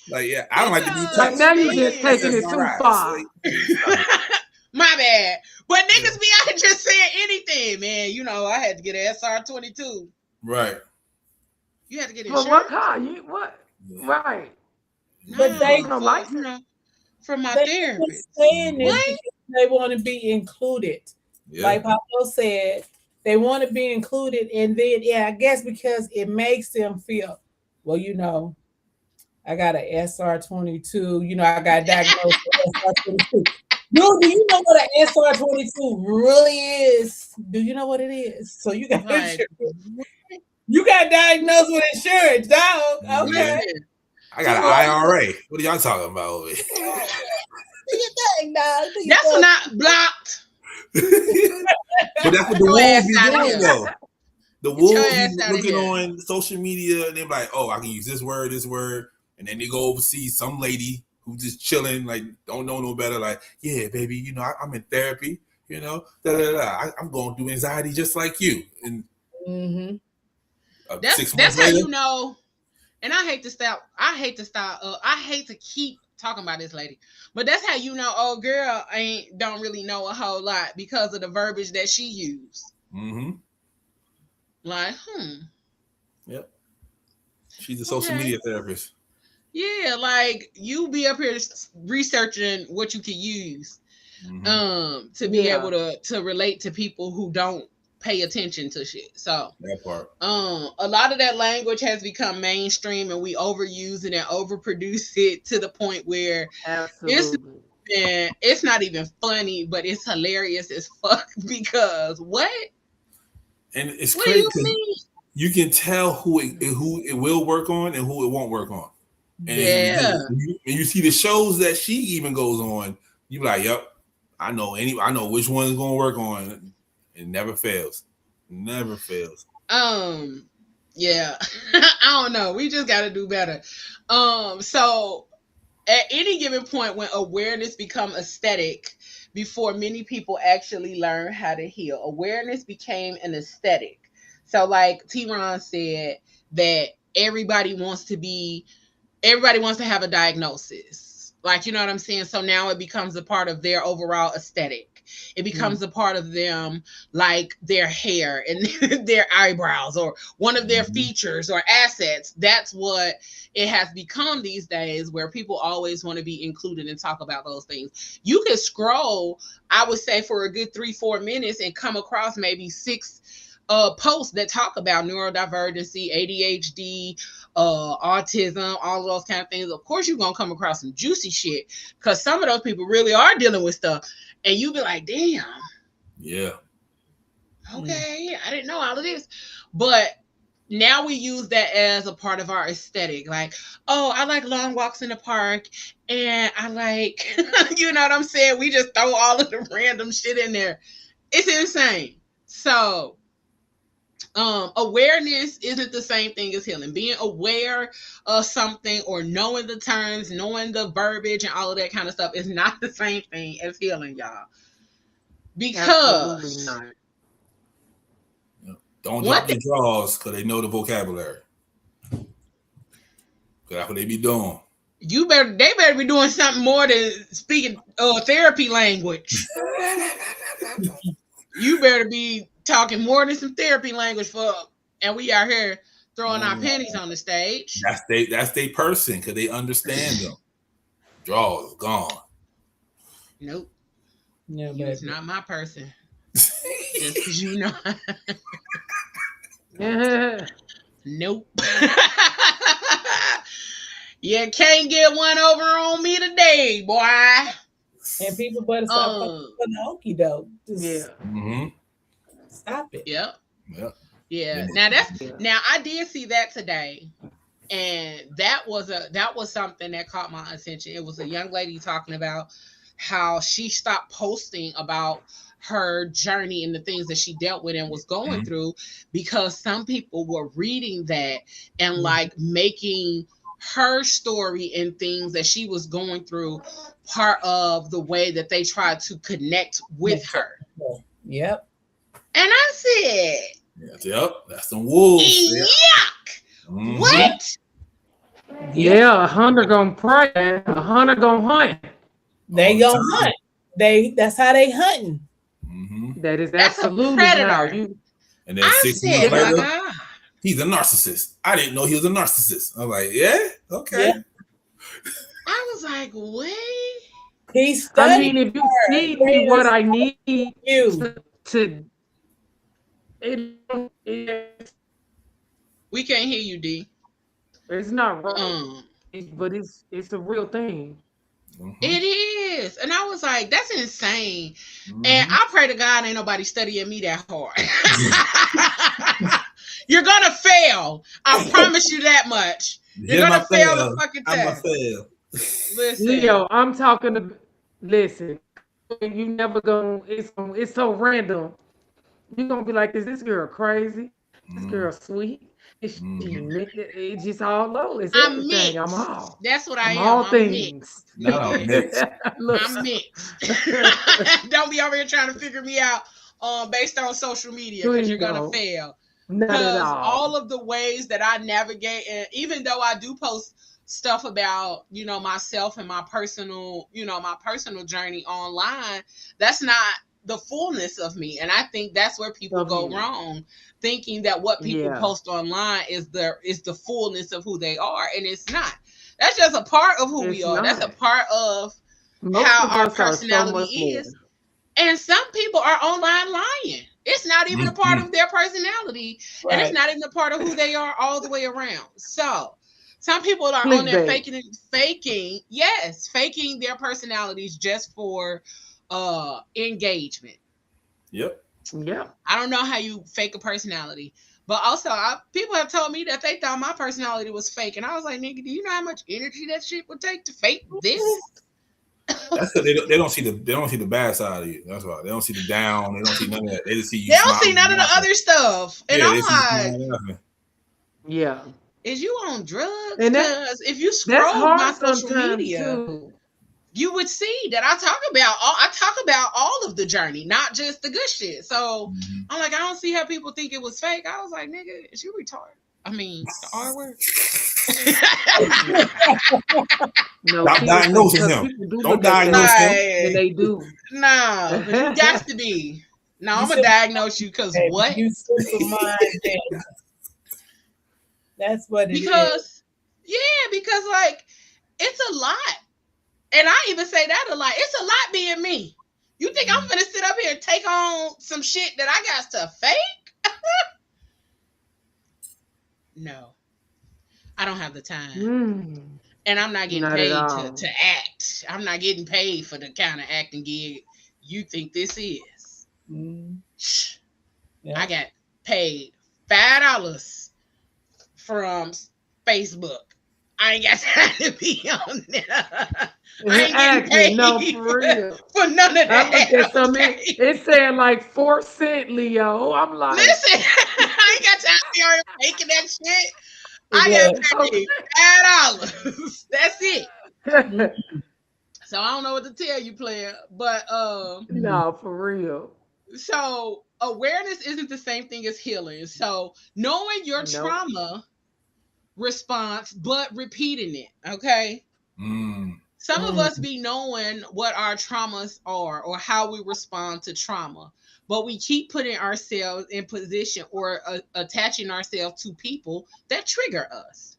Like, yeah, I don't like to do Like tests. now you're just taking it too SSRIs. far. Like, My bad. But niggas be out here just saying anything, man. You know, I had to get an SR22. right. You had to get But insurance. what car? You what? Yeah. Right. But they no license. From my they therapist. saying this What? because they want to be included. Yeah. Like Papa said, they want to be included, and then I guess because it makes them feel, well, you know, I got an SR22. You know, I got diagnosed with SR22. Dude, do you know what an SR22 really is? Do you know what it is? So you got Like, you got diagnosed with insurance, dog. Okay. listen, I got an IRA. What are y'all talking about over here? Do your thing, dog. Do your that's thing. not blocked. But that's what the Your wolves ass be outta doing, here. though. The Get your wolves ass be outta looking here. on social media and they're like, oh, I can use this word, and then they go overseas, some lady who just chilling, like don't know no better, like, yeah, baby, you know, I'm in therapy, you know, I'm going through anxiety just like you. And That's 6 months how later, you know. And I hate to keep talking about this lady, but that's how you know old girl don't really know a whole lot because of the verbiage that she used. Like, Yep. She's a social media therapist. Yeah, like you be up here researching what you can use to be able to relate to people who don't pay attention to shit. So that part. A lot of that language has become mainstream and we overuse it and overproduce it to the point where Absolutely. it's not even funny, but it's hilarious as fuck because what? And it's What crazy. do you mean? You can tell who it will work on and who it won't work on. And you see the shows that she even goes on, you like, yep, I know which one's gonna work on. It never fails. Never fails. Yeah. I don't know. We just gotta do better. So at any given point when awareness become aesthetic, before many people actually learn how to heal, awareness became an aesthetic. So like T-Ron said that everybody wants to have a diagnosis. Like, you know what I'm saying? So now it becomes a part of their overall aesthetic. It becomes a part of them, like their hair and their eyebrows or one of their features or assets. That's what it has become these days, where people always want to be included and talk about those things. You can scroll, I would say, for a good 3-4 minutes and come across maybe 6 posts that talk about neurodivergency, ADHD, autism, all of those kind of things. Of course, you're gonna come across some juicy shit because some of those people really are dealing with stuff, and you be like, "Damn, yeah, okay, I didn't know all of this." But now we use that as a part of our aesthetic. Like, oh, I like long walks in the park, and I like, you know what I'm saying? We just throw all of the random shit in there. It's insane. So awareness isn't the same thing as healing. Being aware of something or knowing the terms, knowing the verbiage and all of that kind of stuff is not the same thing as healing, y'all. Because absolutely not. Don't drop your drawers because they know the vocabulary. Because that's what they be doing. they better be doing something more than speaking therapy language. You better be talking more than some therapy language and we are here throwing our pennies on the stage. That's they person because they understand them. Drawers gone. Nope. No, it's not my person. Just because you know. Yeah. Nope. You can't get one over on me today, boy. And people better stop fucking the okie doke. Stop it. Yep. Yep. Yeah. Now I did see that today. And that was something that caught my attention. It was a young lady talking about how she stopped posting about her journey and the things that she dealt with and was going through, because some people were reading that and like making her story and things that she was going through part of the way that they tried to connect with her. Yep. And I said, yep, that's some wolves. Yuck! What? Yeah, a hunter gonna prey, a hunter gonna hunt. They gonna hunt. That's how they hunting. That is That's absolutely a predator. how you. And then 6 months later, he's a narcissist. I didn't know he was a narcissist. I was like, yeah, okay. Yeah. I was like, wait. He's I mean, if you feed me what I need to we can't hear you, D. It's not wrong, but it's a real thing. It is. And I was like, that's insane. And I pray to God ain't nobody studying me that hard. You're gonna fail. I promise you that much. You're gonna fail the fucking test. I'm gonna fail. Listen. Leo, I'm talking to listen. You never gonna it's so random. You're gonna be like, is this girl crazy? This girl sweet? It's just all low. It's everything. I'm all. That's what I am. All I'm things. I'm mixed. I'm mixed. Don't be over here trying to figure me out based on social media, because you're gonna fail. Because all of the ways that I navigate, and even though I do post stuff about, you know, myself and my personal, you know, my personal journey online, that's not the fullness of me. And I think that's where people go wrong, thinking that what people post online is the fullness of who they are, and it's not. That's just a part of who we are. That's a part of how our personality is. And some people are online lying. It's not even a part of their personality, and it's not even a part of who they are all the way around. So some people are on there faking their personalities just for engagement. Yep. I don't know how you fake a personality, but also people have told me that they thought my personality was fake, and I was like, nigga, do you know how much energy that shit would take to fake this? That's because they don't see the bad side of you. That's why they don't see the down. They don't see none of that. They just see you. They don't see none of the other stuff. And I'm like, is you on drugs? Because if you scroll my social media, you would see that I talk about all of the journey, not just the good shit. So I'm like, I don't see how people think it was fake. I was like, nigga, is you retarded? I mean, the R word. Stop diagnosing him. Don't diagnose him. And they do. No, but you got to be. No, I'm gonna diagnose you because what? You simple mind. That's what it is. Because like it's a lot, and I even say that a lot. It's a lot being me. You think I'm gonna sit up here and take on some shit that I got to fake? No, I don't have the time. And I'm not getting paid to act. I'm not getting paid for the kind of acting gig you think this is. I got paid $5 from Facebook. I ain't got time to be on there. I ain't getting paid for real. For none of that. I looked at something. It's saying like 4 cents, Leo. I'm like, listen, I ain't got time to be already making that shit. I got paid $5. That's it. So I don't know what to tell you, player. But no, for real. So awareness isn't the same thing as healing. So knowing your trauma response, but repeating it. Okay. Some of us be knowing what our traumas are or how we respond to trauma, but we keep putting ourselves in position or attaching ourselves to people that trigger us.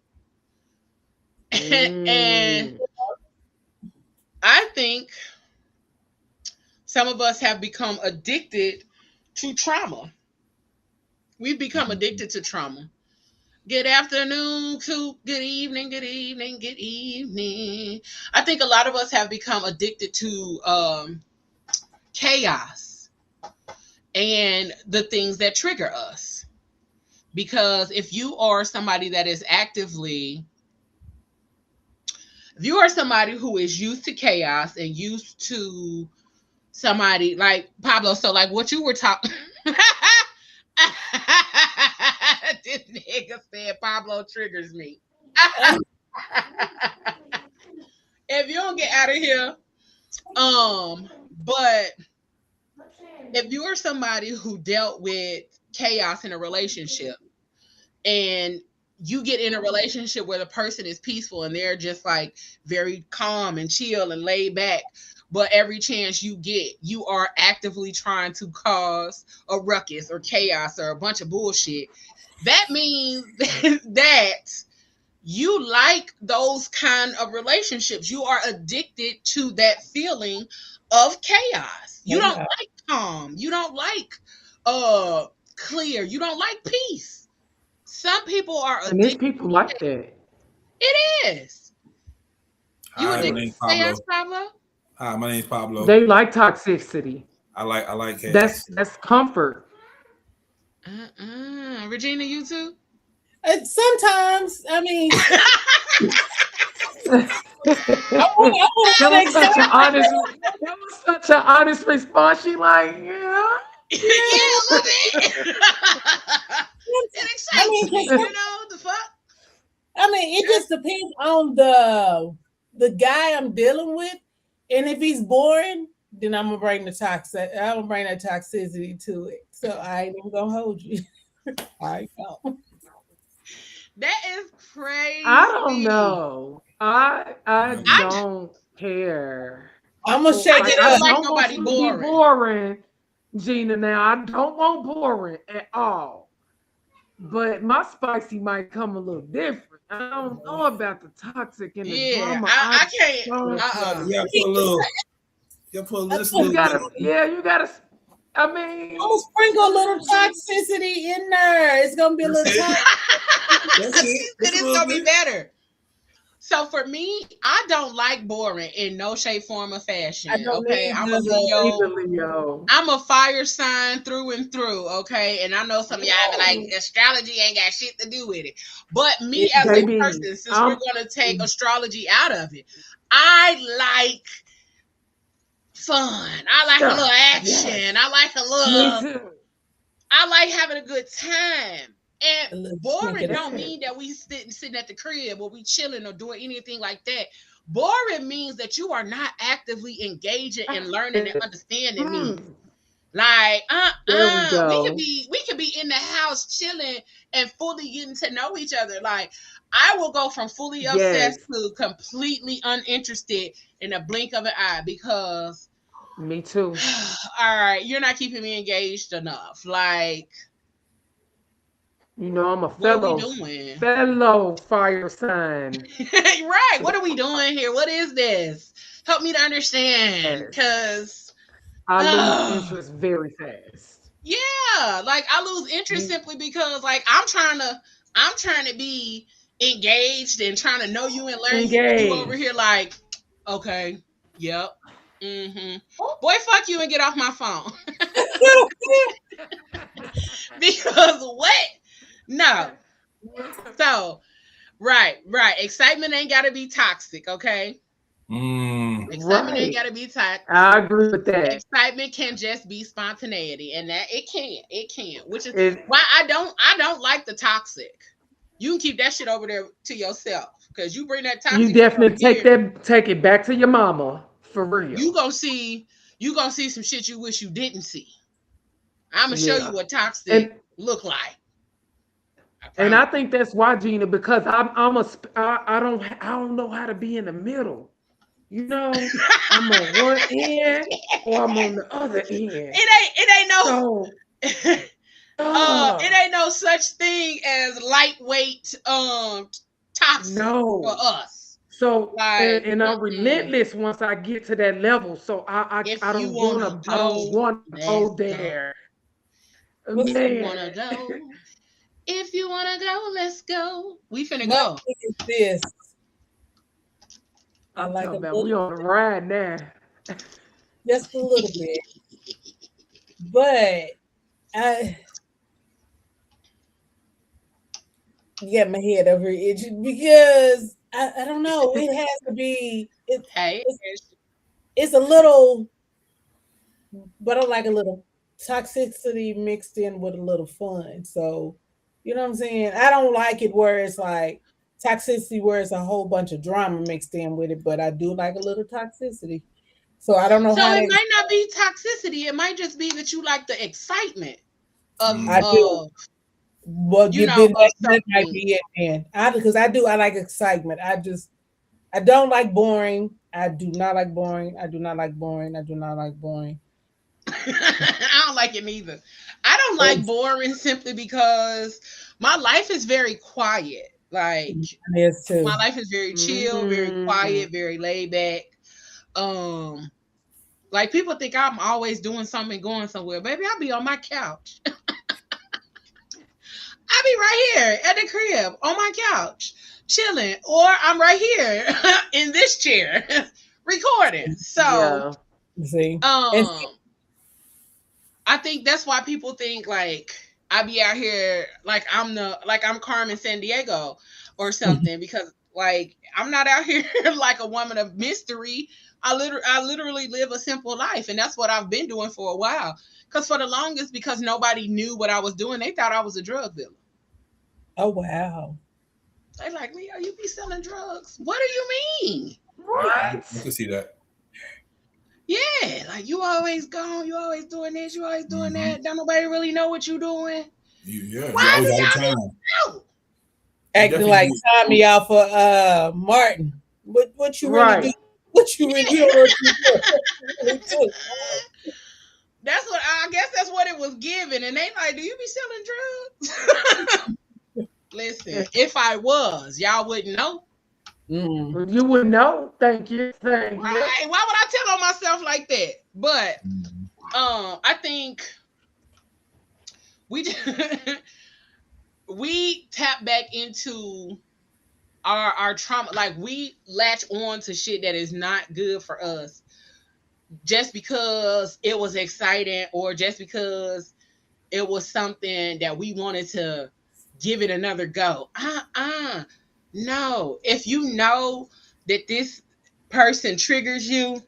And I think some of us have become addicted to trauma. We've become addicted to trauma. Good afternoon, good evening, good evening, good evening. I think a lot of us have become addicted to chaos and the things that trigger us. Because if you are somebody that is if you are somebody who is used to chaos and used to somebody like Pablo. So like what you were talking. This nigga said Pablo triggers me. If you don't get out of here, but if you are somebody who dealt with chaos in a relationship and you get in a relationship where the person is peaceful and they're just like very calm and chill and laid back, but every chance you get, you are actively trying to cause a ruckus or chaos or a bunch of bullshit, that means that you like those kind of relationships. You are addicted to that feeling of chaos. You don't like calm. You don't like clear. You don't like peace. Some people are addicted. And there's people like that. It is. You Hi, my addicted name's to chaos, Pablo. Pablo? Hi, my name's Pablo. They like toxicity. I like chaos. That's comfort. Regina, you too? Sometimes, I mean, That was such an honest response. She like, yeah. Yeah, a little bit. It excites me, you know, the fuck? I mean, it just depends on the guy I'm dealing with. And if he's boring, then I'm gonna bring the toxic. I'm gonna bring that toxicity to it. So I ain't even gonna hold you. I know. That is crazy. I don't know. I don't care. I'm gonna shake it I up. like nobody boring. Boring, Gina. Now I don't want boring at all. But my spicy might come a little different. I don't know about the toxic and the drama. I can't. Yeah, put a little. Yeah, put a little. You gotta. I mean, I'm gonna sprinkle a little toxicity in there. It's gonna be a little toxic. It's gonna be better. So for me, I don't like boring in no shape, form, or fashion. Okay, I'm a Leo. I'm a fire sign through and through. Okay, and I know some of y'all be like, astrology ain't got shit to do with it. But me as a person, since we're gonna take astrology out of it, I like fun. I like a little action. I like a little. I like having a good time. And boring don't mean that we sitting at the crib or we chilling or doing anything like that. Boring means that you are not actively engaging and learning and understanding me. Like, we could be in the house chilling and fully getting to know each other. Like, I will go from fully obsessed to completely uninterested in a blink of an eye because me too. All right, you're not keeping me engaged enough. Like, you know, I'm a fellow fire sign. Right. What are we doing here? What is this? Help me to understand. Because I lose interest very fast. Yeah. Like I lose interest simply because like I'm trying to be engaged and trying to know you and learn you over here like, okay, yep. Boy, fuck you and get off my phone. Because what? No. So, right. Excitement ain't got to be toxic, okay? Excitement ain't got to be toxic. I agree with that. Excitement can just be spontaneity, and that it can, which is why I don't like the toxic. You can keep that shit over there to yourself because you bring that toxic. You definitely take it back to your mama for real. You gonna see some shit you wish you didn't see. I'm gonna show you what toxic look like. And I think that's why, Gina, because I don't know how to be in the middle. You know, I'm on one end or I'm on the other end. It ain't no such thing as lightweight toxic for us. So like, and I'm relentless once I get to that level. So I don't want to go there. If you wanna go, let's go. We finna go. This. I like a little. We on the ride now. Just a little bit. But I get my head over itching because I don't know. It has to be. It's a little. but I like a little toxicity mixed in with a little fun. So, you know what I'm saying? I don't like it where it's like toxicity where it's a whole bunch of drama mixed in with it, but I do like a little toxicity. So I don't know So how it that might not be toxicity. It might just be that you like the excitement of I Mm. do. Well, you know, then of that might something. be it, man. I because I like excitement. I don't like boring. I do not like boring. I do not like boring. I do not like boring. I don't like it neither. I don't like It's, boring simply because my life is very quiet. Like it's my too. life is very chill, very Mm. quiet, very laid back. Um, like people think I'm always doing something, going somewhere. Baby, I'll be on my couch. I'll be right here at the crib on my couch, chilling, or I'm right here in this chair recording. So, Yeah. See, and see, um, I think that's why people think like I be out here like I'm Carmen San Diego or something because like I'm not out here like a woman of mystery. I literally live a simple life and that's what I've been doing for a while. Cause for the longest, because nobody knew what I was doing, they thought I was a drug dealer. oh wow, They like, Leo, you be selling drugs. What do you mean? I What? can see that. Yeah, like you always gone, you always doing this, you always doing Hmm. that. Don't nobody really know what you doing. You Why do always out of y'all town. need to know? You acting definitely like do. Tommy off of Martin. What you really do? Right. What you really? You don't know what you do. What you really do. That's what I guess that's what it was given. And they like, do you be selling drugs? Listen, if I was, y'all wouldn't know. Mm. You would know. Thank you. Thank you. Right. Why would I tell on myself like that? But Mhm. I think we we tap back into our trauma. Like we latch on to shit that is not good for us just because it was exciting or just because it was something that we wanted to give it another go. No. If you know that this person triggers you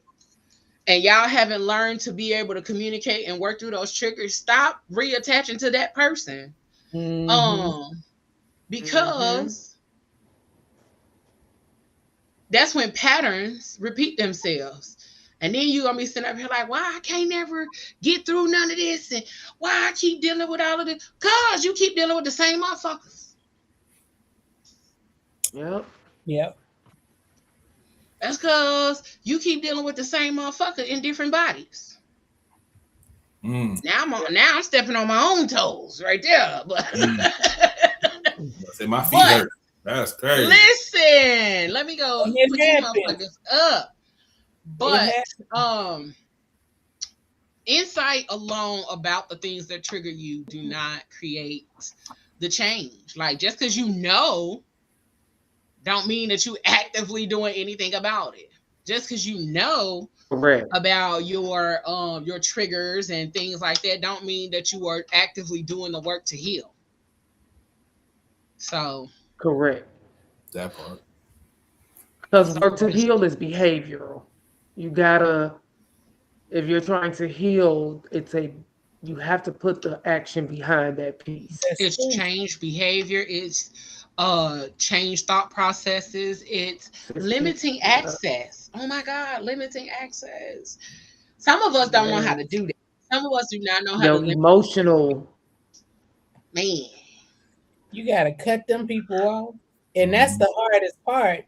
and y'all haven't learned to be able to communicate and work through those triggers, stop reattaching to that person. Mm-hmm. Um, Mm-hmm. because that's when patterns repeat themselves. And then you gonna be sitting up here like, why I can't never get through none of this, and why I keep dealing with all of this? Cause you keep dealing with the same motherfuckers. Yep. Yep. That's cause you keep dealing with the same motherfucker in different bodies. Mm. Now I'm stepping on my own toes right there. But Mm. I say my feet but hurt. That's crazy. listen, let me go And it put you happens. motherfuckers up. It But um insight alone about the things that trigger you do not create the change. Like just because you know, don't mean that you actively doing anything about it. Just because you know Correct. about your triggers and things like that, don't mean that you are actively doing the work to heal. So Correct. That part. Because work to heal is behavioral. You gotta, if you're trying to heal, you have to put the action behind that piece. that's it's true. changed behavior, it's changed thought processes, it's Systems. limiting access. Oh my god, limiting access. Some of us don't know how to Yes. do that. Some of us do not know how to Your limit. emotional. Man, You gotta cut them people off, and that's Mhm. the hardest part.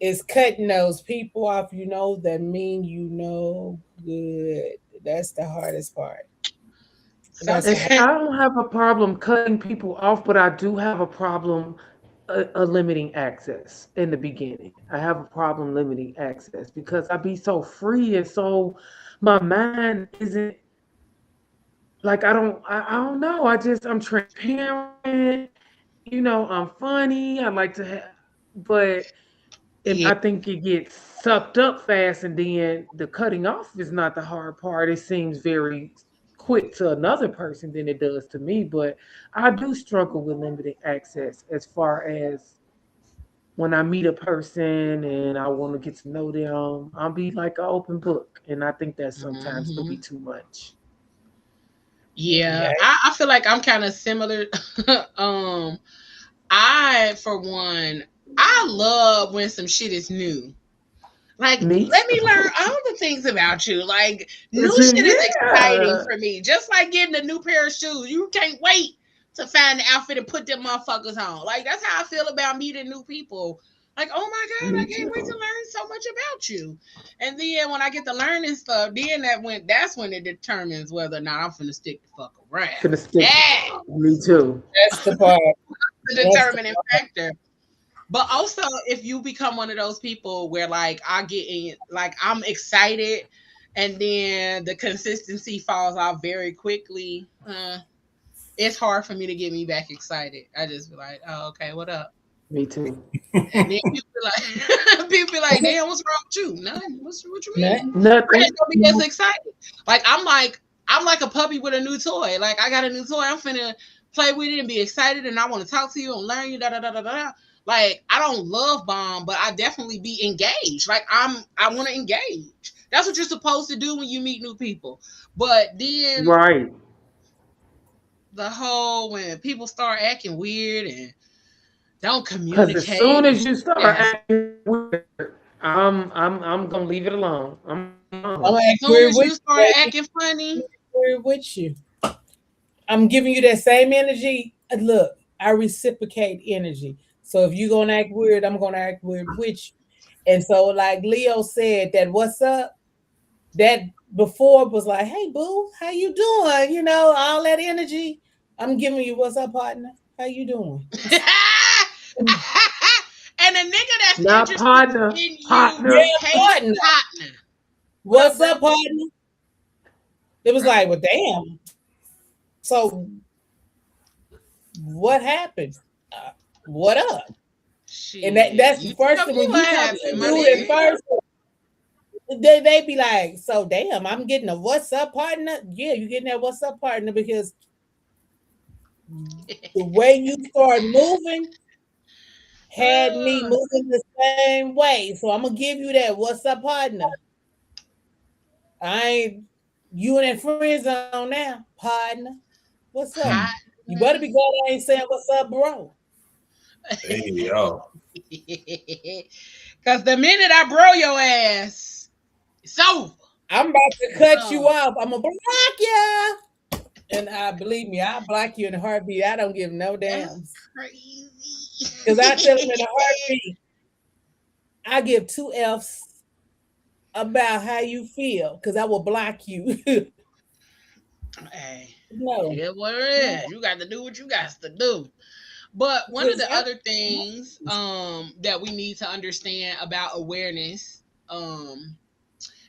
Is cutting those people off. You know that mean you know good. That's the hardest part. That's the And hard. sometimes I don't have a problem cutting people off, but I do have a problem limiting access in the beginning. I have a problem limiting access because I be so free and so my mind isn't like I don't know. I'm transparent. I'm funny. I like to have, but and yeah, I think it gets sucked up fast, and then the cutting off is not the hard part. It seems very quick to another person than it does to me, but I do struggle with limited access as far as when I meet a person and I want to get to know them, I'll be like an open book, and I think that sometimes could be too much. Yeah, Yeah. I feel like I'm kind of similar. um, I for one, I love when some shit is new. Like, Me let me learn too. all the things about you. Like, new See, shit is exciting yeah, for me. Just like getting a new pair of shoes. You can't wait to find the outfit and put them motherfuckers on. Like, that's how I feel about meeting new people. Like, oh my God, I me can't wait to too. learn so much about you. And then when I get to learning stuff, then that's when it determines whether or not I'm finna stick the fuck around. Finna stick. That Me too. That's the part. the That's the determining factor. But also, if you become one of those people where like I get in, like I'm excited, and then the consistency falls off very quickly, it's hard for me to get me back excited. I just be like, oh, okay, what up? Me too. And then people be like, people be like, damn, what's wrong with you? Nothing. What you mean? nothing. I Nothing. just don't be as excited. Like I'm like a puppy with a new toy. Like I got a new toy. I'm finna play with it and be excited, and I want to talk to you and learn you. Da da da da da. Like I don't love bomb, but I definitely be engaged. Like I want to engage. That's what you're supposed to do when you meet new people. But then Right. the whole when people start acting weird and don't Because as soon communicate and as you start as acting weird, I'm gonna leave it alone. I'm I'm alone. gonna act soon weird as with you start you, acting funny, baby. Weird with you. I'm giving you that same energy. Look, I reciprocate energy. So if you're gonna act weird, I'm gonna act weird with you. And so, like Leo said, that what's up, that before was like, hey boo, how you doing? You know, all that energy. I'm giving you what's up, partner. How you doing? and a nigga that's Now, interested partner, in you Yeah, partner. hey partner. partner. What up, What's bro? up, partner? It was like, well, damn. So what happened? Uh, what up? And Shit, that's the you first tell thing me when what you talk to happened, a my dude at nigga. first, they be like, so damn, I'm getting a what's up partner. Yeah, you getting that what's up partner because the way you start moving had me Uh, moving the same way. So I'm gonna give you that what's up partner. I ain't you and that friend zone now, partner. What's up? You better be partner. glad I ain't saying what's up, bro. Hey, yo. Cause the minute I bro your ass, it's over. I'm about to cut you Oh, off. I'm gonna block you. And believe me, I'll block you in a heartbeat. I don't give no that's damns. crazy. Because I tell him in a heartbeat, I give two F's about how you feel. Because I will block you. Hey, No, it what it no. is. You got to do what you got to do. But one of Because the other things that we need to understand about awareness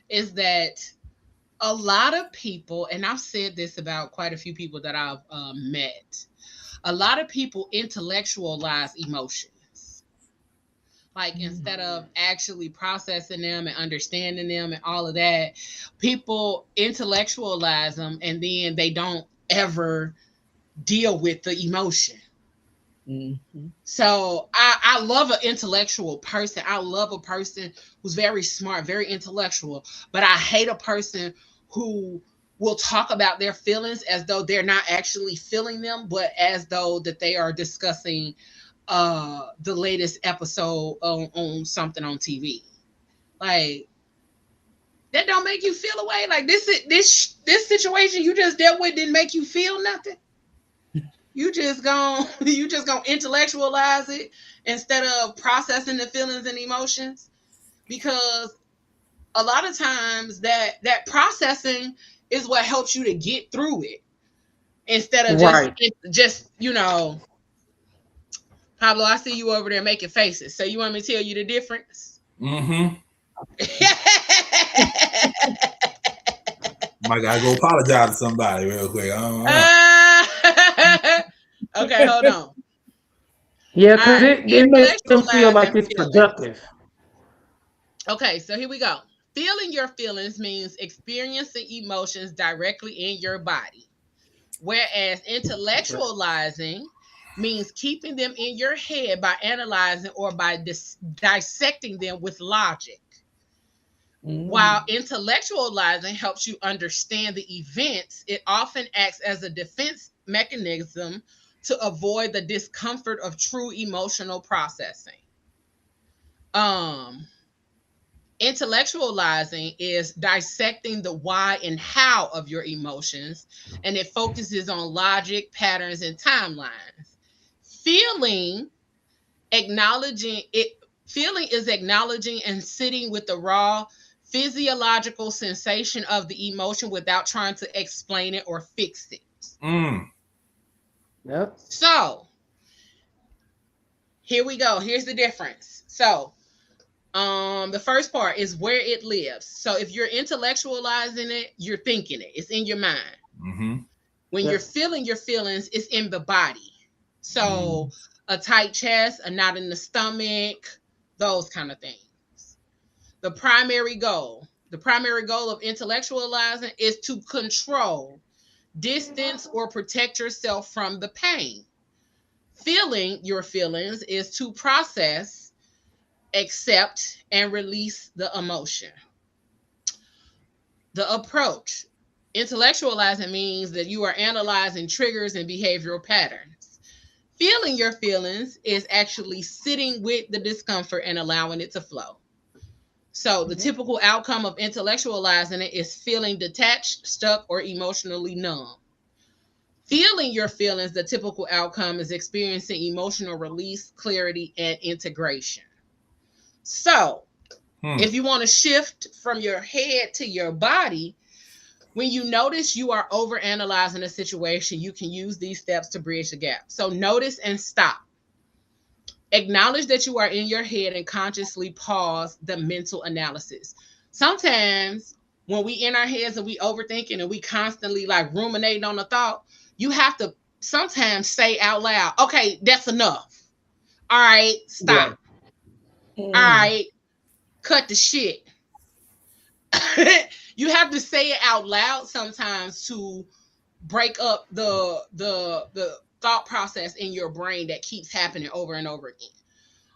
is that a lot of people, and I've said this about quite a few people that I've met, a lot of people intellectualize emotions. Like instead of actually processing them and understanding them and all of that, people intellectualize them and then they don't ever deal with the emotion. mm-hmm. So I love an intellectual person. I love a person who's very smart, very intellectual, but I hate a person who will talk about their feelings as though they're not actually feeling them, but as though that they are discussing the latest episode on something on TV. Like that don't make you feel away. Like this situation you just dealt with didn't make you feel nothing. You just gonna intellectualize it instead of processing the feelings and emotions, because a lot of times that processing is what helps you to get through it instead of just Right. just Pablo, I see you over there making faces, so you want me to tell you the difference? Mm-hmm. Might gotta go apologize to somebody real quick. Okay, hold on. Yeah, All because right, it makes them feel like intellectualizing it's feelings. productive. Okay, so here we go. Feeling your feelings means experiencing emotions directly in your body, whereas Right. intellectualizing means keeping them in your head by analyzing or by dissecting them with logic. While intellectualizing helps you understand the events, it often acts as a defense mechanism to avoid the discomfort of true emotional processing. Intellectualizing is dissecting the why and how of your emotions, and it focuses on logic, patterns, and timelines. Feeling, acknowledging it, feeling is acknowledging and sitting with the raw physiological sensation of the emotion without trying to explain it or fix it. Yep. So here we go. Here's the difference. So the first part is where it lives. So if you're intellectualizing it, you're thinking it. It's in your mind. When you're feeling your feelings, it's in the body. So a tight chest, a knot in the stomach, those kind of things. The primary goal of intellectualizing is to control, distance, or protect yourself from the pain. Feeling your feelings is to process, accept, and release the emotion. The approach. Intellectualizing means that you are analyzing triggers and behavioral patterns. Feeling your feelings is actually sitting with the discomfort and allowing it to flow. So the typical outcome of intellectualizing it is feeling detached, stuck, or emotionally numb. Feeling your feelings, the typical outcome is experiencing emotional release, clarity, and integration. So if you want to shift from your head to your body, when you notice you are overanalyzing a situation, you can use these steps to bridge the gap. So notice and stop. Acknowledge that you are in your head and consciously pause the mental analysis. Sometimes when we in our heads and we overthinking and we constantly like ruminating on a thought, you have to sometimes say out loud, okay, that's enough. All right, stop. All right, cut the shit. You have to say it out loud sometimes to break up the thought process in your brain that keeps happening over and over again.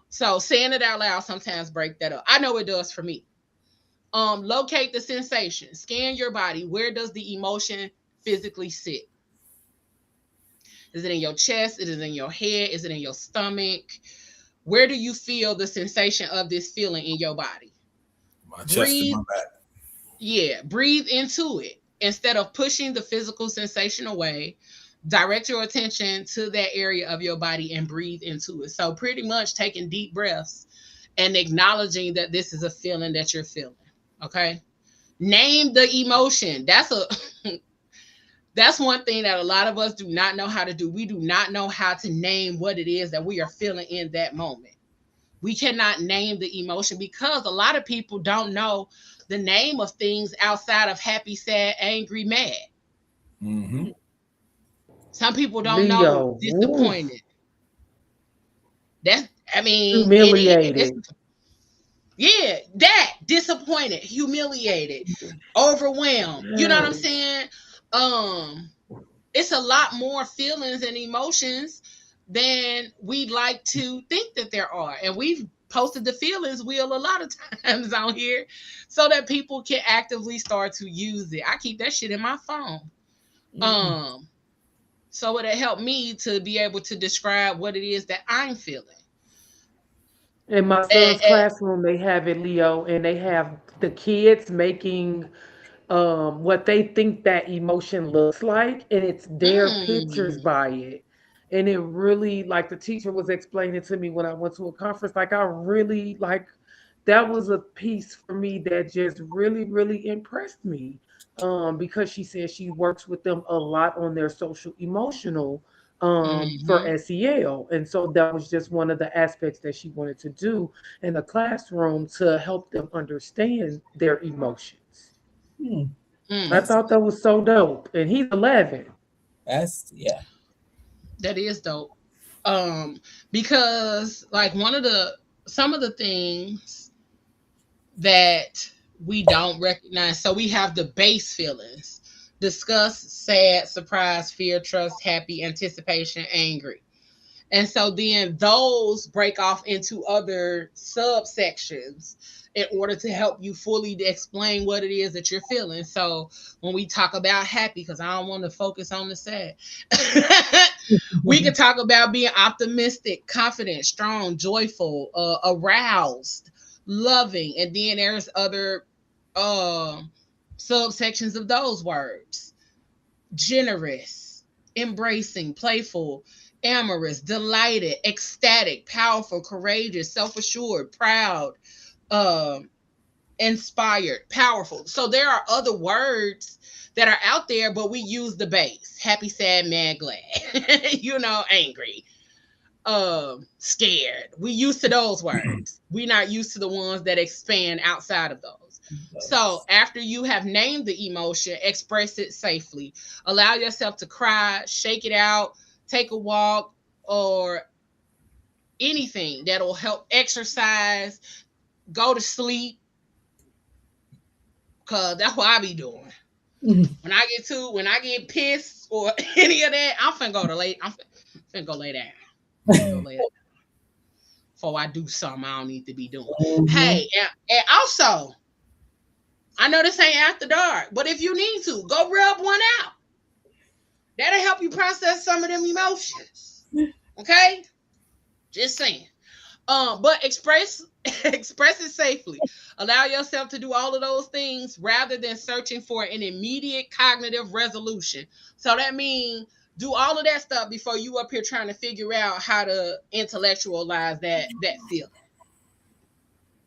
So saying it out loud sometimes break that up. I know it does for me. Locate the sensation. Scan your body. Where does the emotion physically sit? Is it in your chest? Is it in your head? Is it in your stomach? Where do you feel the sensation of this feeling in your body? My chest and my back. Yeah, breathe into it. Instead of pushing the physical sensation away, direct your attention to that area of your body and breathe into it. So pretty much taking deep breaths and acknowledging that this is a feeling that you're feeling. Okay. Name the emotion. That's one thing that a lot of us do not know how to do. We do not know how to name what it is that we are feeling in that moment. We cannot name the emotion because a lot of people don't know the name of things outside of happy, sad, angry, mad. Some people don't know disappointed. Humiliated. That disappointed, humiliated, overwhelmed. You know what I'm saying? It's a lot more feelings and emotions than we'd like to think that there are. And we've posted the feelings wheel a lot of times on here so that people can actively start to use it. I keep that shit in my phone. So it'll help me to be able to describe what it is that I'm feeling. In my son's classroom, they have it, Leo, and they have the kids making what they think that emotion looks like, and it's their pictures by it. And it really, like the teacher was explaining to me when I went to a conference, like I really like that was a piece for me that just really, really impressed me. Because she said she works with them a lot on their social emotional for SEL. And so that was just one of the aspects that she wanted to do in the classroom to help them understand their emotions. I thought that was so dope. And he's 11. That is dope. Because like some of the things that we don't recognize. So we have the base feelings: disgust, sad, surprise, fear, trust, happy, anticipation, angry. And so then those break off into other subsections in order to help you fully explain what it is that you're feeling. So when we talk about happy, because I don't want to focus on the sad, we could talk about being optimistic, confident, strong, joyful, aroused, loving, and then there's other subsections of those words: generous, embracing, playful, amorous, delighted, ecstatic, powerful, courageous, self-assured, proud, um, inspired, powerful. So there are other words that are out there, but we use the base: happy, sad, mad, glad, angry, scared. We used to those words. We're not used to the ones that expand outside of those. So after you have named the emotion, express it safely. Allow yourself to cry, shake it out, take a walk, or anything that'll help. Exercise, go to sleep, cause that's what I be doing. When I get pissed or any of that, I'm finna finna go lay down. Go lay down before I do something I don't need to be doing. Hey, and also, I know this ain't after dark, but if you need to, go rub one out. That'll help you process some of them emotions. Okay? Just saying. But express it safely. Allow yourself to do all of those things rather than searching for an immediate cognitive resolution. So that means do all of that stuff before you up here trying to figure out how to intellectualize that feeling.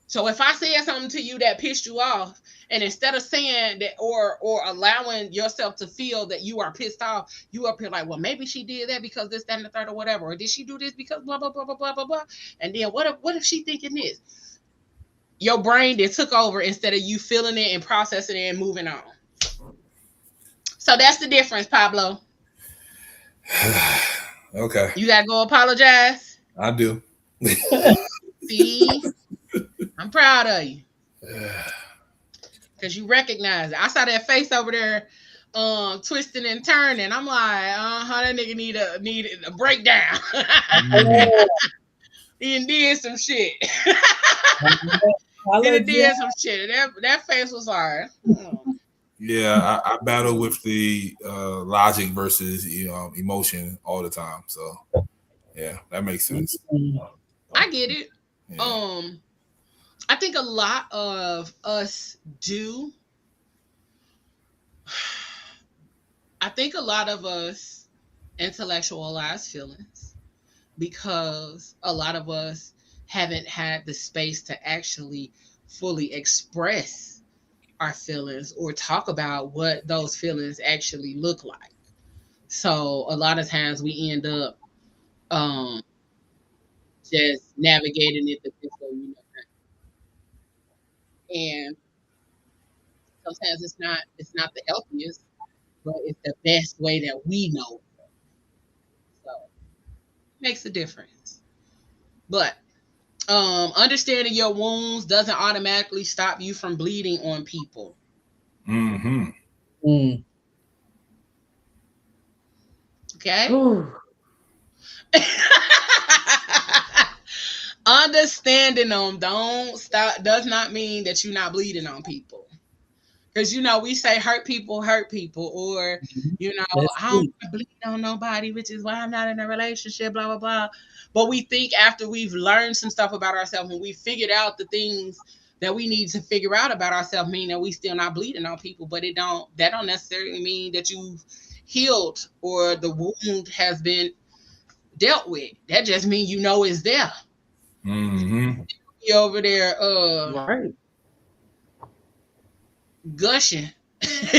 So if I said something to you that pissed you off, and instead of saying that or allowing yourself to feel that you are pissed off, you up here like, well, maybe she did that because this, that, and the third, or whatever, or did she do this because blah blah blah blah blah blah blah? And then what if she thinking this? Your brain that took over instead of you feeling it and processing it and moving on. So that's the difference, Pablo. Okay. You gotta go apologize. I do. See, I'm proud of you. Because you recognize it. I saw that face over there twisting and turning. I'm like, that nigga need a breakdown. He did some shit. He did some shit. That face was hard. Yeah, I battle with the logic versus emotion all the time. So yeah, that makes sense. I get it. Yeah. I think a lot of us do. I think a lot of us intellectualize feelings because a lot of us haven't had the space to actually fully express our feelings or talk about what those feelings actually look like. So a lot of times we end up just navigating it the best way we know how. And sometimes it's not the healthiest, but it's the best way that we know. So it makes a difference. But understanding your wounds doesn't automatically stop you from bleeding on people. Mm-hmm. Okay. Understanding them does not mean that you're not bleeding on people. Because we say hurt people, or I don't bleed on nobody, which is why I'm not in a relationship, blah blah blah. But we think after we've learned some stuff about ourselves, when we figured out the things that we need to figure out about ourselves, mean that we still not bleeding on people. But that don't necessarily mean that you've healed or the wound has been dealt with. That just means it's there. Mm-hmm. You over there, Right. gushing.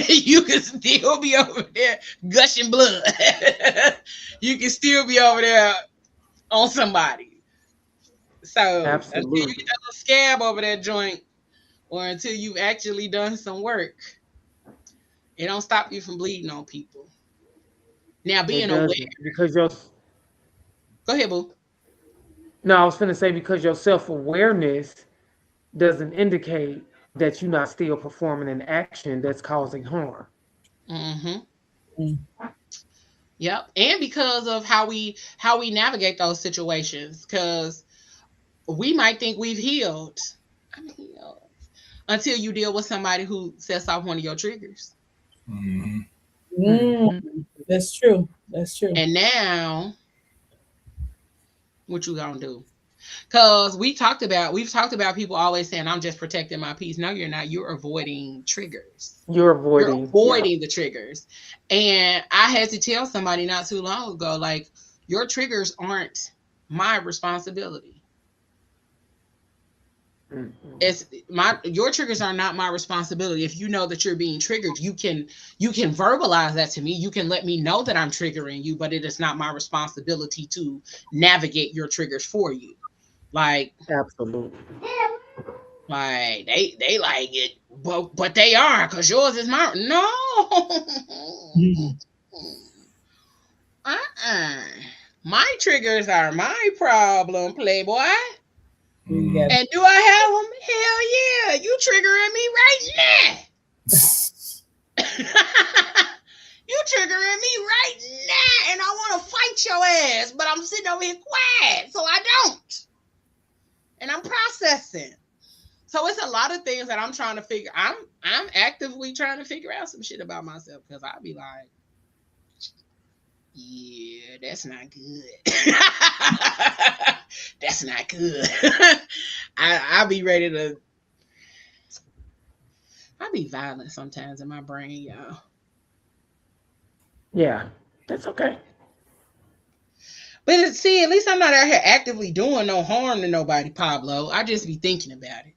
You can still be over there gushing blood. You can still be over there on somebody. So until you get that little scab over that joint, or until you've actually done some work, it don't stop you from bleeding on people. Now being aware. Because Go ahead, boo. No, I was going to say because your self-awareness doesn't indicate that you're not still performing an action that's causing harm. Mm-hmm. Yep. And because of how we navigate those situations, because we might think we've healed. I'm healed until you deal with somebody who sets off one of your triggers. Mm-hmm. That's true. That's true. And now, what you gonna do? Because we've talked about people always saying, I'm just protecting my peace. No, you're not. You're avoiding triggers. You're avoiding the triggers. And I had to tell somebody not too long ago, like, your triggers aren't my responsibility. Your triggers are not my responsibility. If you know that you're being triggered, you can verbalize that to me. You can let me know that I'm triggering you, but it is not my responsibility to navigate your triggers for you. Like, absolutely. Like they like it, but they are, because yours is my My triggers are my problem, Playboy. Yeah. And do I have them? Hell yeah! You triggering me right now. You triggering me right now, and I want to fight your ass, but I'm sitting over here quiet, so I don't. And I'm processing. So it's a lot of things that I'm trying to figure. I'm actively trying to figure out some shit about myself, because I'll be like, yeah, that's not good. That's not good. I'll be ready to. I'll be violent sometimes in my brain, y'all. Yeah, that's okay. But see, at least I'm not out here actively doing no harm to nobody, Pablo. I just be thinking about it.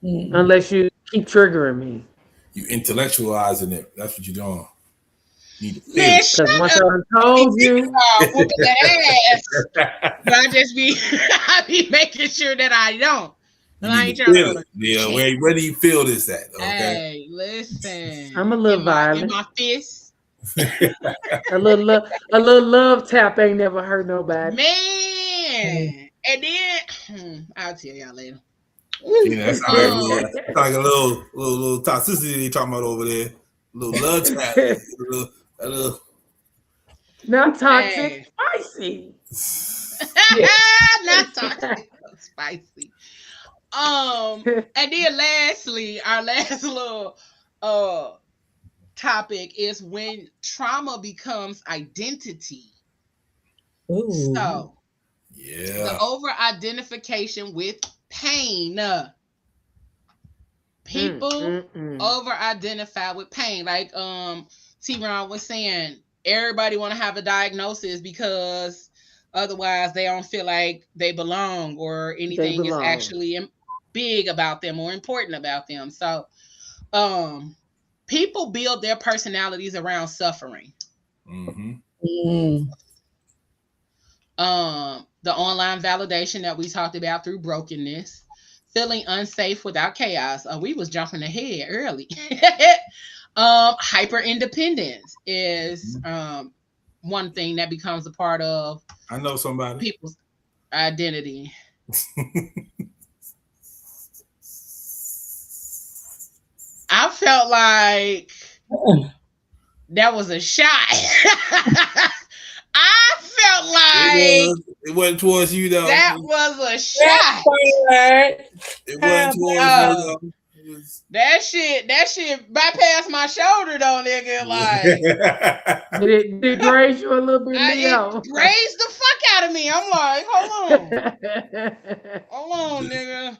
Unless you keep triggering me. You intellectualizing it. That's what you're doing. You need to feel Man, it. shut Once up. I told you, Whooping that ass. But I just be, I be making sure that I don't. You I need ain't to trying feel to it. Yeah, where do you feel this at? Okay. Hey, listen. I'm a little in violent. my fist. A little love tap ain't never hurt nobody. Man. And then I'll tell y'all later. That's like a little toxicity they talking about over there. A little love tap. a little Not toxic, spicy. Not toxic, spicy. And then lastly, our last little topic is when trauma becomes identity. Ooh. So yeah, the over-identification with pain. People over-identify with pain. Like T-Ron was saying, everybody want to have a diagnosis because otherwise they don't feel like they belong or anything is actually big about them or important about them. So people build their personalities around suffering. The online validation that we talked about through brokenness, feeling unsafe without chaos. We was jumping ahead early. Hyper independence is one thing that becomes a part of I know somebody people's identity. I felt like that was a shot. I felt like it wasn't towards you though. That was a shot. It wasn't towards you though. That shit bypassed my shoulder though, nigga. Like did it graze you a little bit, Leo? It grazed the fuck out of me. I'm like, hold on, nigga.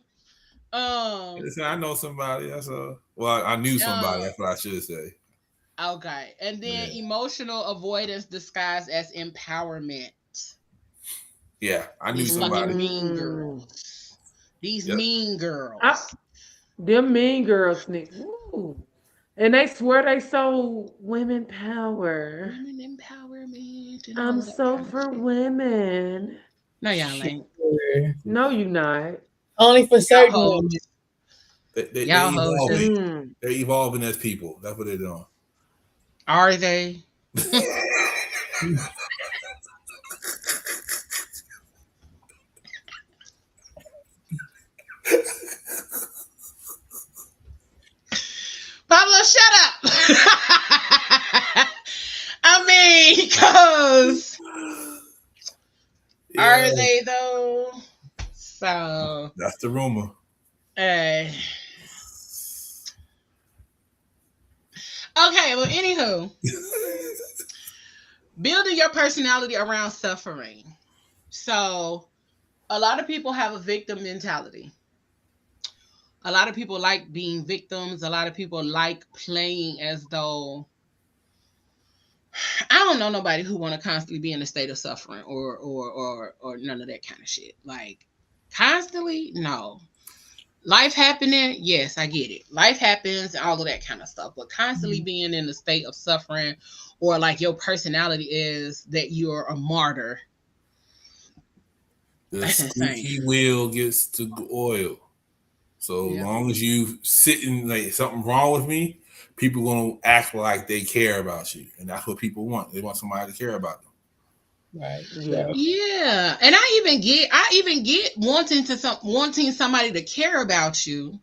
Listen, I know somebody. I knew somebody. That's what I should say. Okay, and then emotional avoidance disguised as empowerment. Yeah, I knew somebody. Mean girls. These mean girls. Them mean girls, Nick. And they swear they so women power. Women empowerment. I'm so for women. No, y'all ain't. No, you not. Only for certain women. They're evolving. They're evolving as people. That's what they're doing. Are they? Pablo, shut up. the rumor. Okay, well, anywho, building your personality around suffering. So, a lot of people have a victim mentality. A lot of people like being victims. A lot of people like playing as though I don't know nobody who want to constantly be in a state of suffering or none of that kind of shit. Like constantly, no. Life happening, yes, I get it. Life happens and all of that kind of stuff. But constantly being in a state of suffering or like your personality is that you're a martyr. The That's insane. squeaky wheel gets to the oil. So long as you sitting like something wrong with me, people gonna act like they care about you, and that's what people want. They want somebody to care about them. Right. Yeah. And I even get wanting somebody to care about you.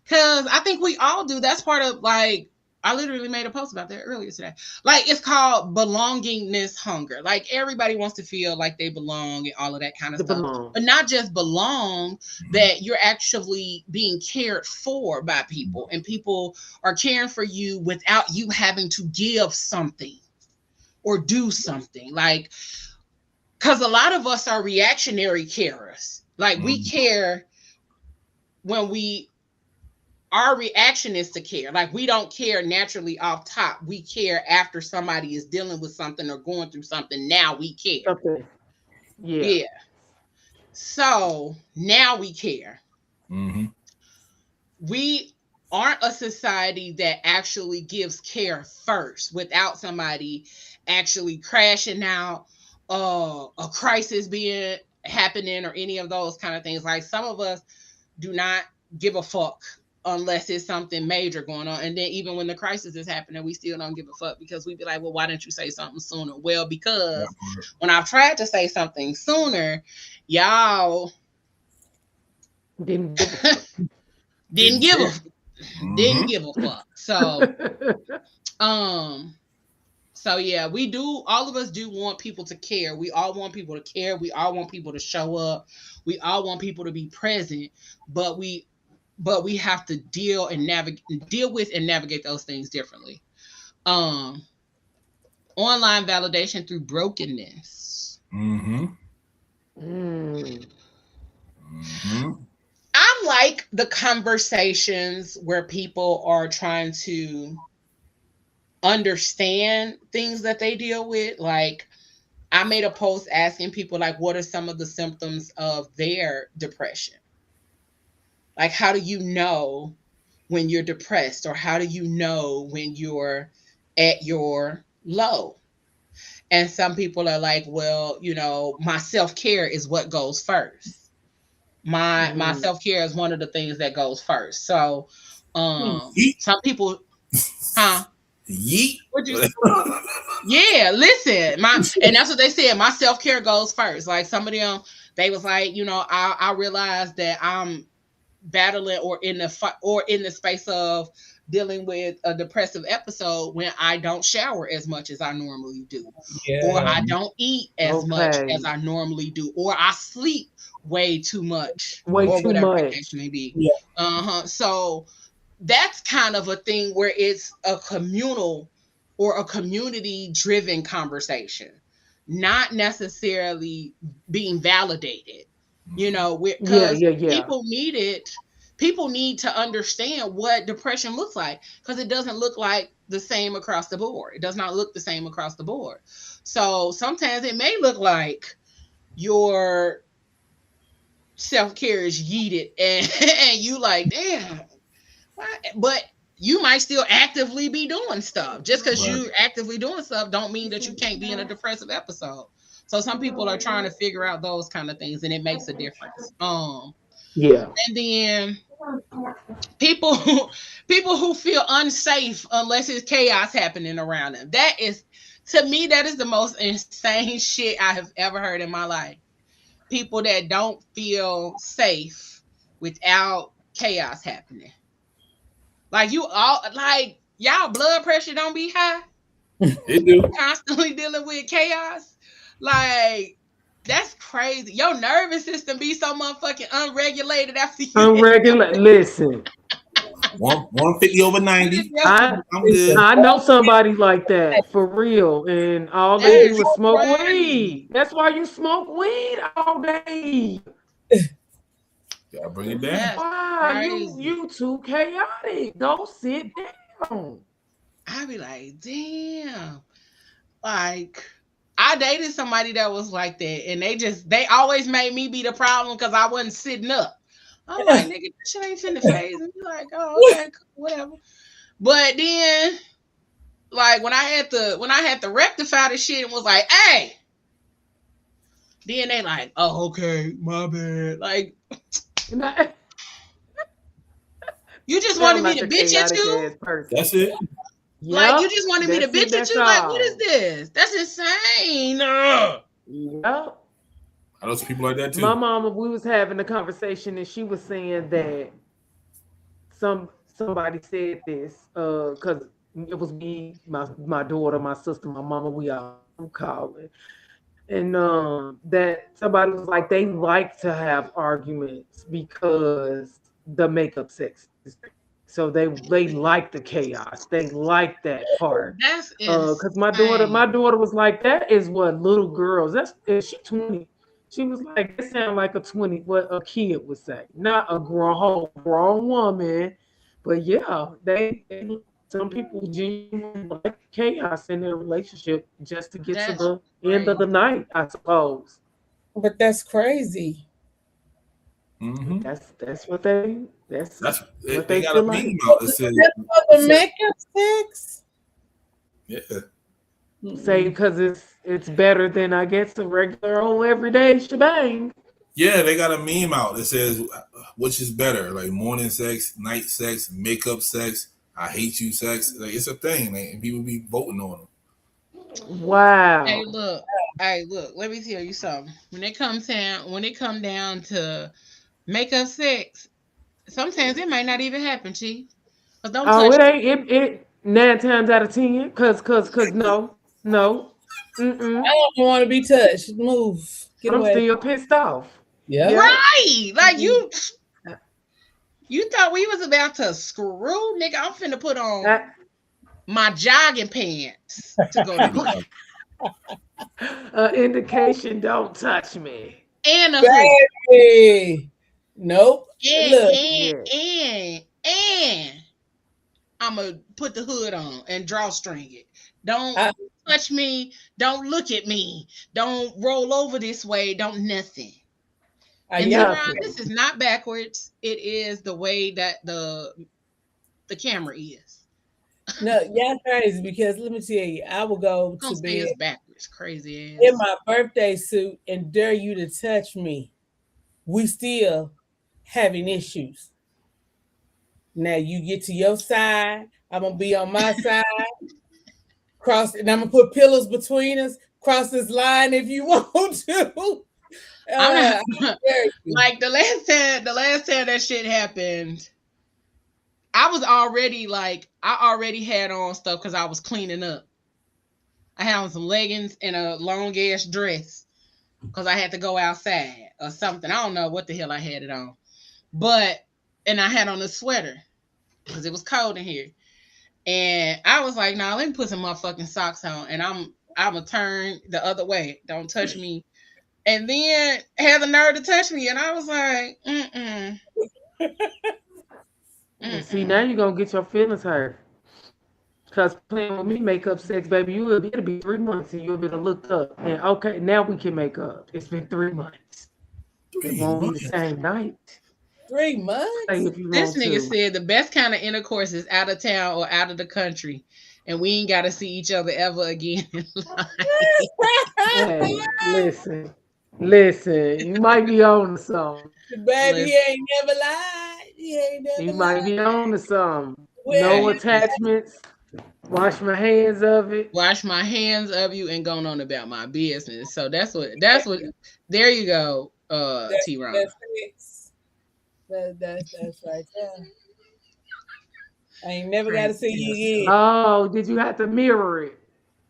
Cause I think we all do. That's part of like I literally made a post about that earlier today. Like it's called belongingness hunger. Like everybody wants to feel like they belong and all of that kind of stuff. But not just belong, that you're actually being cared for by people and people are caring for you without you having to give something or do something. Like, because a lot of us are reactionary carers. Like we care when our reaction is to care. Like we don't care naturally off top. We care after somebody is dealing with something or going through something. Now we care. Okay. Yeah. So now we care. Mm-hmm. We aren't a society that actually gives care first without somebody actually crashing out, a crisis being happening or any of those kind of things. Like some of us do not give a fuck unless it's something major going on. And then even when the crisis is happening, we still don't give a fuck because we be like, well, why didn't you say something sooner? Well, because when I've tried to say something sooner, y'all didn't give a fuck. Didn't give a fuck. So yeah, all of us do want people to care. We all want people to care. We all want people to show up. We all want people to be present, but we have to deal with and navigate those things differently. Online validation through brokenness. Mm-hmm. I like the conversations where people are trying to understand things that they deal with. Like I made a post asking people like, what are some of the symptoms of their depression? Like, how do you know when you're depressed, or how do you know when you're at your low? And some people are like, well, my self-care is what goes first. My self-care is one of the things that goes first. So some people, huh? Yeet. Yeah, listen, and that's what they said. My self-care goes first. Like some of them, they was like, I realized that I'm battling or in the space of dealing with a depressive episode when I don't shower as much as I normally do, or I don't eat as much as I normally do, or I sleep way too much, or whatever the case may be. So that's kind of a thing where it's a communal or a community driven conversation, not necessarily being validated, because people need to understand what depression looks like, because it doesn't look like the same across the board. It does not look the same across the board. So sometimes it may look like your self-care is yeeted and you like, damn, why? But you might still actively be doing stuff. Just because you're actively doing stuff don't mean that you can't be in a depressive episode. So some people are trying to figure out those kind of things, and it makes a difference. And then people who feel unsafe unless it's chaos happening around them. That is, to me, that is the most insane shit I have ever heard in my life. People that don't feel safe without chaos happening. Like y'all blood pressure don't be high. It do. Constantly dealing with chaos. Like That's crazy. Your nervous system be so motherfucking unregulated after you. Unregulated. Listen, 150 over 90. I'm good. I know somebody like that for real, and all That they is do is smoke crazy. weed. That's why you smoke weed all day. Gotta bring it down. That's Why crazy. you too chaotic? Go sit down. I be like, damn. Like, I dated somebody that was like that, and they always made me be the problem because I wasn't sitting up. I'm like, nigga, this shit ain't finna phase me. Like, oh, okay, cool, whatever. But then, like, when I had to rectify the shit and was like, hey, then they like, oh, okay, my bad. Like, you just wanted me to bitch at you? That's it. Like, you just wanted me to bitch at you? Like, what is this? That's insane. Yep. I know some people like that too. My mama, we was having a conversation and she was saying that somebody said this, because it was me, my daughter, my sister, my mama, we all calling. And that somebody was like, they like to have arguments because the makeup sex is there. So they like the chaos. They like that part. That's Because my daughter was like, that is what little girls. She 20. She was like, it sounded like what a kid would say, not a grown woman. But yeah, some people genuinely like chaos in their relationship just to get to the end of the night, I suppose. But that's crazy. Mm-hmm. That's what they what they got a feel meme like. out that says the makeup sex. Yeah. Say because it's better than I guess a regular old everyday shebang. Yeah, they got a meme out that says which is better, like morning sex, night sex, makeup sex, I hate you sex. Like it's a thing, man, and people be voting on them. Wow. Hey, look. Let me tell you something. When it come down to makeup sex, sometimes it might not even happen, Chief. But don't touch It ain't it 9 times out of 10. Cause no. Mm-mm. I don't want to be touched. Move. Get I'm away. still pissed off. Yeah. Right. Like you thought we was about to screw, nigga. I'm finna put on my jogging pants to go to bed. Indication, don't touch me. And a Baby. Nope. And I'm gonna put the hood on and drawstring it. Don't touch me. Don't look at me. Don't roll over this way. Don't nothing. And this is not backwards. It is the way that the camera is. No, y'all crazy because let me tell you, I will go to bed backwards, crazy ass. In my birthday suit and dare you to touch me. We still having issues. Now you get to your side, I'm gonna be on my side. And I'm gonna put pillows between us. Cross this line if you want to. Like the last time that shit happened, I already had on stuff because I was cleaning up. I had on some leggings and a long ass dress because I had to go outside or something. I don't know what the hell I had it on, and I had on a sweater because it was cold in here. And I was like, nah, let me put some motherfucking socks on, and I'm gonna turn the other way. Don't touch me. And then had the nerve to touch me, and I was like, See, now you're gonna get your feelings hurt. Cause playing with me makeup sex, baby, it'll be 3 months and you'll be looked up. And okay, now we can make up. It's been 3 months. It won't be the same night. 3 months? This nigga said the best kind of intercourse is out of town or out of the country. And we ain't got to see each other ever again in life. Hey, listen, you might be on to something. Baby, he ain't never lied. You might be on to something. No attachments. Wash my hands of it. Wash my hands of you and going on about my business. So that's what there you go, T-Ron. That's right there. I ain't never got to see you again. Oh, did you have to mirror it?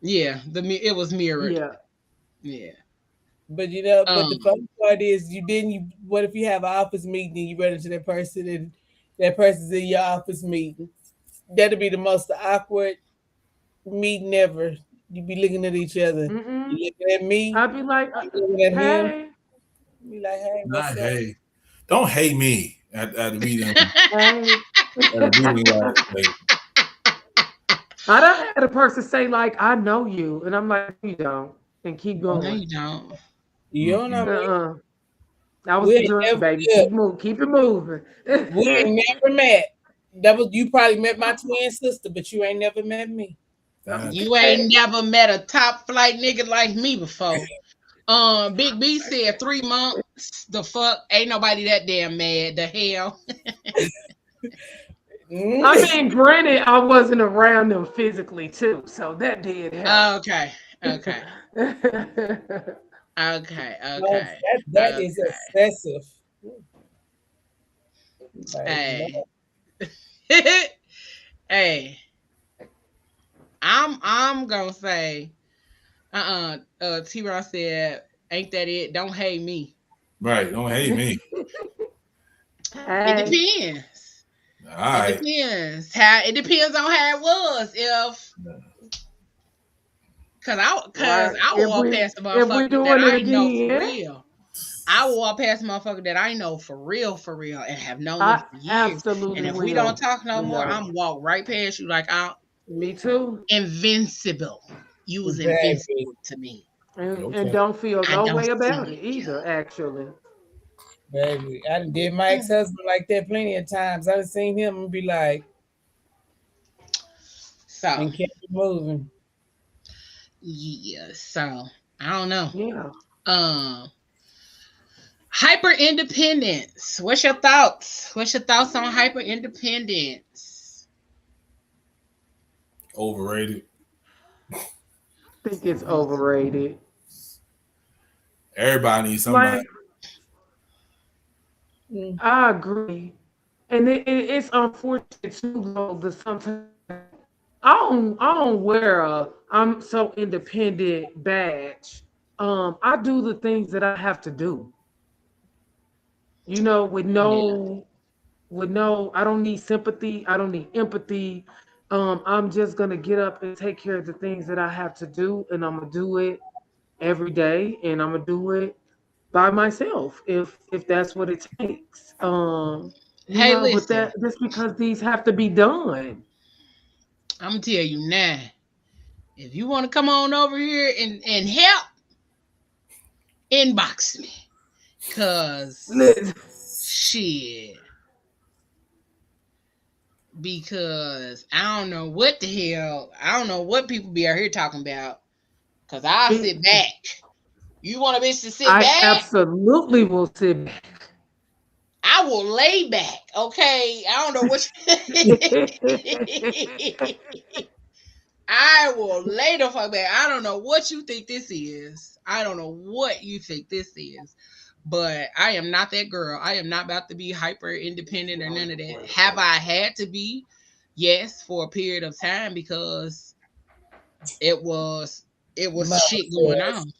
Yeah, it was mirrored. Yeah. But but the funny part is what if you have an office meeting and you run into that person and that person's in your office meeting? That'd be the most awkward meeting ever. You be looking at each other. Mm-mm. You looking at me, I'd be like, you looking at him. hey, Be like, hey, Not what's up? hey. Don't hate me at a meeting. hey. At a meeting like I done had a person say like, I know you, and I'm like, you don't, and keep No, going. you don't. You don't know me. That was We the ain't dream, never baby. Keep it moving. we ain't never met. You probably met my twin sister, but you ain't never met me. that. You ain't never met a top flight nigga like me before. Big B said 3 months. The fuck? Ain't nobody that damn mad. The hell? I mean, granted, I wasn't around them physically too, so that did help. Okay. Okay. Okay. No, Okay. that is Okay. excessive. Like, Hey. Hey. I'm gonna say, T Ross said, ain't that it? Don't hate me. Right. Don't hate me. It Hey, depends. All right. It depends on how it was. Cause right. I will walk past the If we motherfucker that doing it I know for again, real. I will walk past a motherfucker that I know for real, and have known them I for years. absolutely And if we don't will. talk no You more, know, I'm walk right past you like I'm me too. invincible. You was exactly. invincible to me. And Okay. don't feel I no don't way about see it you. either. Actually, Baby, I done did my ex-husband like that plenty of times. I done seen him and be like, So and kept it moving. yeah, so I don't know. yeah. Um Hyper independence. What's your thoughts? What's your thoughts on hyper independence? Overrated. I think it's overrated. Everybody needs somebody. Like, Mm. I agree, and it's unfortunate too, though. That sometimes I don't wear a I'm so independent badge. I do the things that I have to do. You know, Yeah. with no, I don't need sympathy. I don't need empathy. I'm just gonna get up and take care of the things that I have to do, and I'm gonna do it every day, and I'm gonna do it by myself if that's what it takes. Hey, But listen, that just because these have to be done. I'm gonna tell you now. If you want to come on over here and help, inbox me. Cause shit. Because I don't know what the hell. I don't know what people be out here talking about. Cause I'll sit back. You want a bitch to sit I back? absolutely will sit back. I will lay back. Okay. I don't know what I will lay the fuck back. I don't know what you think this is. I don't know what you think this is. But I am not that girl. I am not about to be hyper independent or none of that. Have I had to be? Yes, for a period of time because it was shit going Moses, on.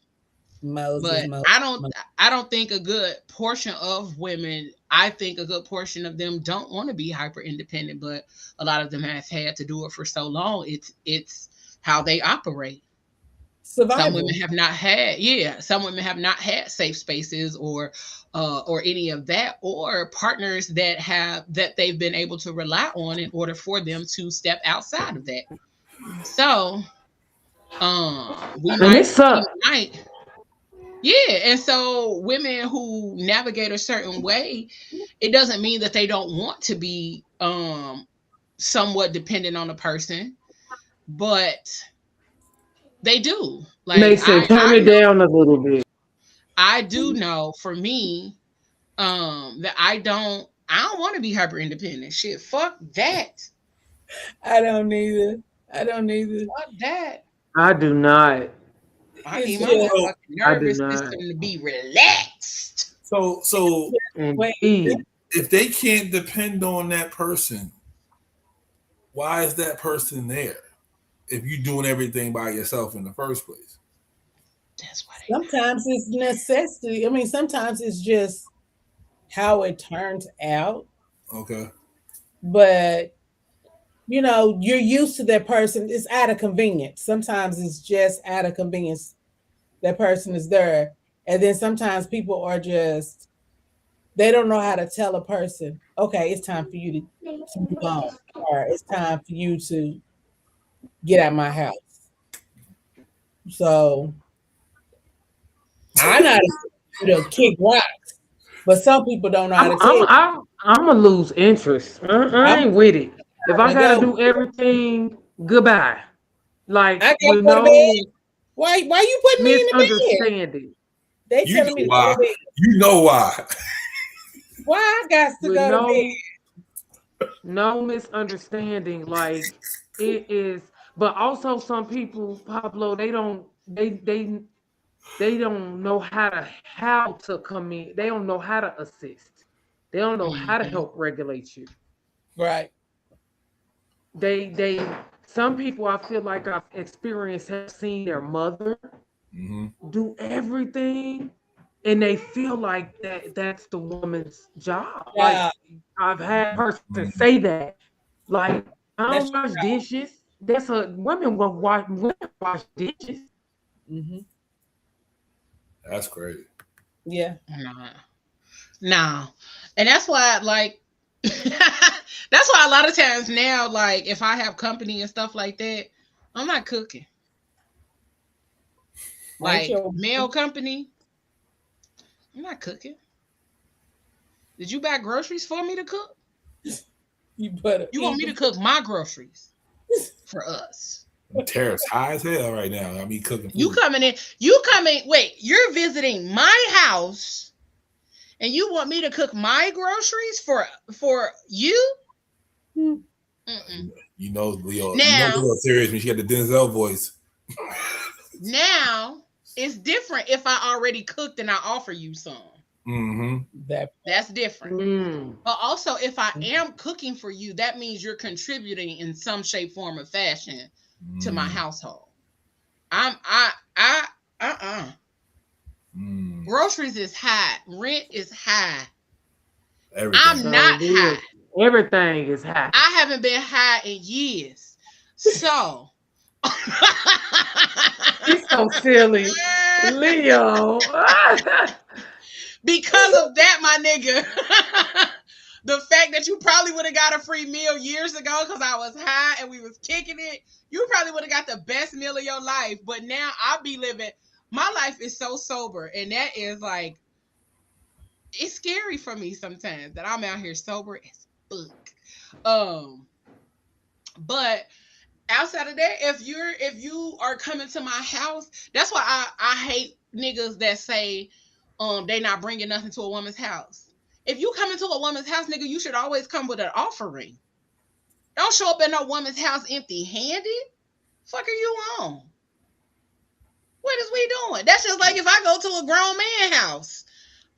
Moses, But Moses. I don't think a good portion of women, I think a good portion of them don't want to be hyper independent, but a lot of them have had to do it for so long. It's how they operate. Some Survival. women have not had, yeah, some women have not had safe spaces or any of that, or partners that they've been able to rely on in order for them to step outside of that. So And it sucks. we might yeah, and so women who navigate a certain way, it doesn't mean that they don't want to be somewhat dependent on a person, but they do. Like Mason, turn I it know down a little bit. I do know for me that I don't want to be hyper independent. Shit, fuck that. I don't either. I don't either. Fuck that. I do not. I It's need my just So motherfucking I do nervous not. system to be relaxed. so wait. Indeed. if they can't depend on that person, why is that person there? If you're doing everything by yourself in the first place. That's why Sometimes it's necessity. I mean, sometimes it's just how it turns out. Okay. But you're used to that person. It's out of convenience. Sometimes it's just out of convenience. That person is there. And then sometimes people are just, they don't know how to tell a person, okay, it's time for you to move on, or it's time for you to get out of my house. So I know how to kick rocks, but some people don't know how to tell. I'm gonna lose interest. I I'm ain't with it. If I gonna gotta go. do everything, goodbye. Like I gotta with go to no bed. Why you putting me in the bed? misunderstanding. They You know telling me to go why? to bed. You know why? Why I got to With go to bed? no misunderstanding. Like it is, but also some people, Pablo, they don't know how to come in. They don't know how to assist. They don't know how to help regulate you. Right. They some people I feel like I've experienced have seen their mother Mm-hmm. do everything and they feel like that's the woman's job. Like Yeah, I've had a person Mm-hmm. say that. Like I that's don't wash dishes. That's a women wash dishes. mm-hmm. That's great. Yeah. no, and that's why like that's why a lot of times now, like if I have company and stuff like that, I'm not cooking. Ain't Like your male company, I'm not cooking. Did you buy groceries for me to cook? you better You want eat me the to cook my groceries for us? Tariffs high as hell right now. I mean, cooking You food. coming in? You coming? Wait, you're visiting my house, and you want me to cook my groceries for you? food. Mm-mm. You know, Leo. You know, Now, Leo serious when she got the Denzel voice. now it's different if I already cooked and I offer you some. Mm-hmm. That That's different. Mm. But also, if I am cooking for you, that means you're contributing in some shape, form, or fashion to my Mm. household. I Mm. Groceries is high. Rent is high. I'm Everything. So not it high. is. Everything is high. I haven't been high in years. So He's so silly. Leo. because of that, my nigga, the fact that you probably would have got a free meal years ago because I was high and we was kicking it, you probably would have got the best meal of your life. But now I be living, my life is so sober, and that is like, it's scary for me sometimes that I'm out here sober as fuck. But outside of that, if you are coming to my house, that's why I hate niggas that say they not bringing nothing to a woman's house. If you come into a woman's house, nigga, you should always come with an offering. Don't show up at no woman's house empty handed. Fuck are you on? What is we doing? That's just like if I go to a grown man house,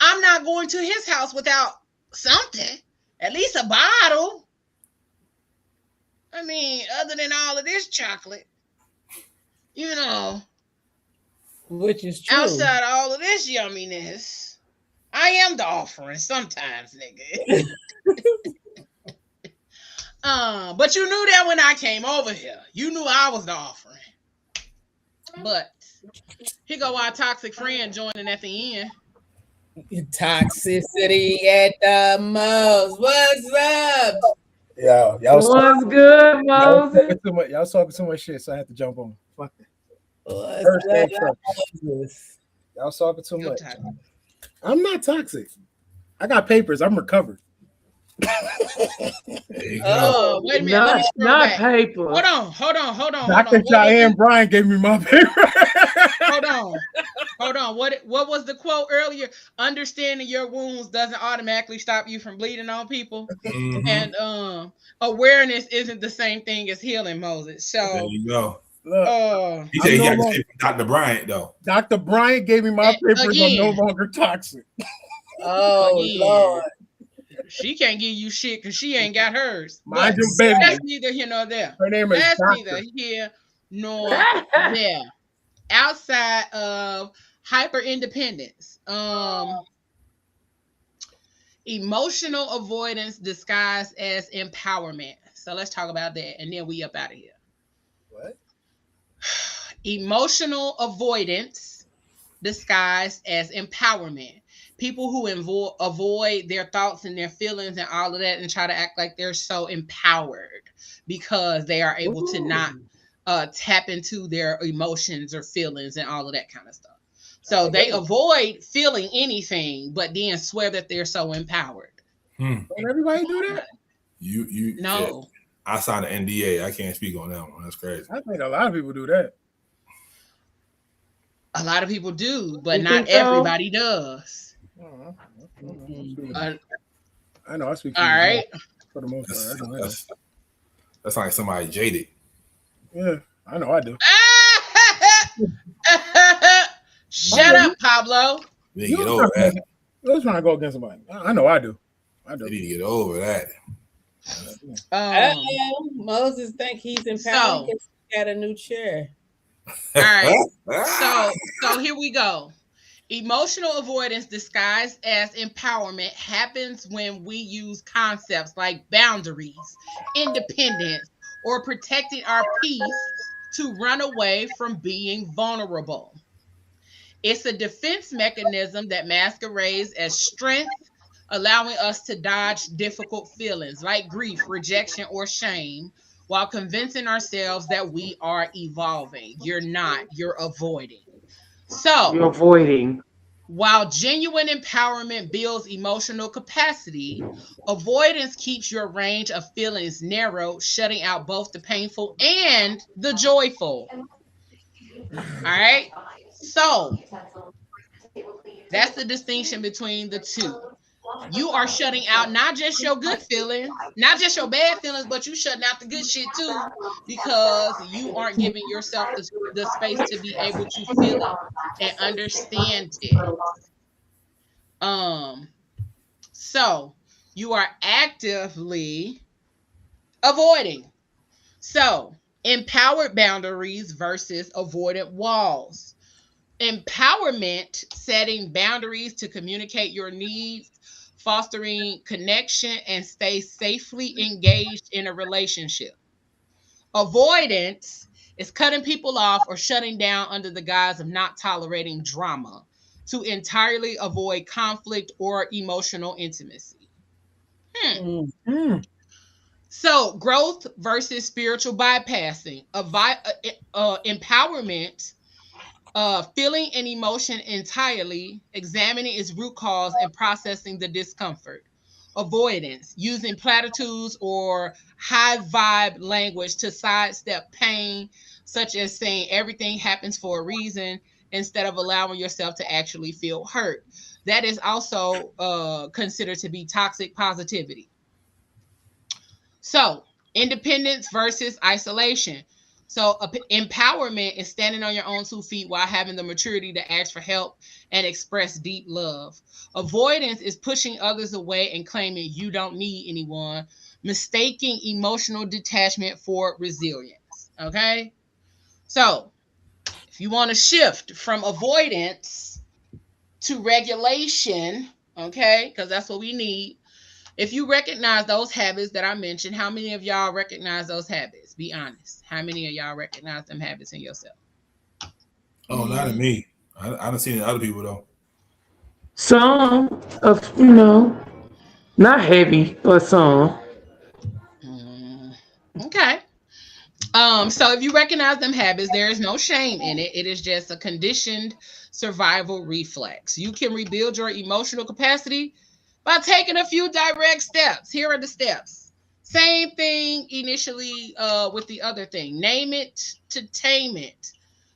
I'm not going to his house without something, at least a bottle. I mean, other than all of this chocolate, you know, which is true. outside all of this yumminess, I am the offering sometimes, nigga. But you knew that when I came over here. You knew I was the offering. But here go our toxic friend joining at the end. Toxicity at the most. What's up? Y'all What's good, Moses? y'all talking too much shit, so I had to jump on. Fuck it. What's First up, thing first. Moses? Y'all talking too You're much. toxic. I'm not toxic. I got papers. I'm recovered. There you go. Oh, wait a minute. Let me scroll Not back. paper. Hold on. Dr. Cheyenne Bryan gave me my paper. Hold on. What was the quote earlier? Understanding your wounds doesn't automatically stop you from bleeding on people. Mm-hmm. And awareness isn't the same thing as healing, Moses. There So you go. Look, He said he no got to longer- say from Dr. Bryant though. Dr. Bryant gave me my papers. again. I'm no longer toxic. Oh, Again. Lord. She can't give you shit because she ain't got hers. Mind But your business. that's neither here nor there. Her name is That's Doctor. neither here nor there. outside of hyper independence. Emotional avoidance disguised as empowerment. So let's talk about that, and then we up out of here. What? Emotional avoidance disguised as empowerment. People who avoid their thoughts and their feelings and all of that and try to act like they're so empowered because they are able to not tap into their emotions or feelings and all of that kind of stuff. So they avoid feeling anything, but then swear that they're so empowered. Don't everybody do that? You No. Yeah, I signed an NDA. I can't speak on that one. That's crazy. I think a lot of people do that. A lot of people do, but You not think so? everybody does. I know. I speak. All right. For the most part, That's like somebody jaded. yeah, I know. I do. Shut up, Pablo. They need to get over that. I was trying to go against somebody. I know. I do. They need to get over that. Moses think he's empowered because he got a new chair. All right. So here we go. Emotional avoidance disguised as empowerment happens when we use concepts like boundaries, independence, or protecting our peace to run away from being vulnerable. It's a defense mechanism that masquerades as strength, allowing us to dodge difficult feelings like grief, rejection, or shame while convincing ourselves that we are evolving. You're not, you're avoiding. So, You're avoiding. while genuine empowerment builds emotional capacity, avoidance keeps your range of feelings narrow, shutting out both the painful and the joyful. All right. So that's the distinction between the two. You are shutting out not just your good feelings, not just your bad feelings, but you shutting out the good shit too, because you aren't giving yourself the space to be able to feel it and understand it. So you are actively avoiding. So empowered boundaries versus avoidant walls. Empowerment, setting boundaries to communicate your needs, fostering connection, and stay safely engaged in a relationship. Avoidance is cutting people off or shutting down under the guise of not tolerating drama to entirely avoid conflict or emotional intimacy. So, growth versus spiritual bypassing. Empowerment, feeling an emotion entirely, examining its root cause, and processing the discomfort. Avoidance, using platitudes or high vibe language to sidestep pain, such as saying everything happens for a reason instead of allowing yourself to actually feel hurt. That is also considered to be toxic positivity. So, independence versus isolation. So, empowerment is standing on your own 2 feet while having the maturity to ask for help and express deep love. Avoidance is pushing others away and claiming you don't need anyone, mistaking emotional detachment for resilience. Okay? So, if you want to shift from avoidance to regulation, okay, because that's what we need. If you recognize those habits that I mentioned, how many of y'all recognize those habits? Be honest. How many of y'all recognize them habits in yourself? Oh, not in me. I don't see it in other people though. Some of, not heavy, but some. Okay. So if you recognize them habits, there is no shame in it. It is just a conditioned survival reflex. You can rebuild your emotional capacity by taking a few direct steps. Here are the steps. Same thing initially with the other thing. Name it to tame it.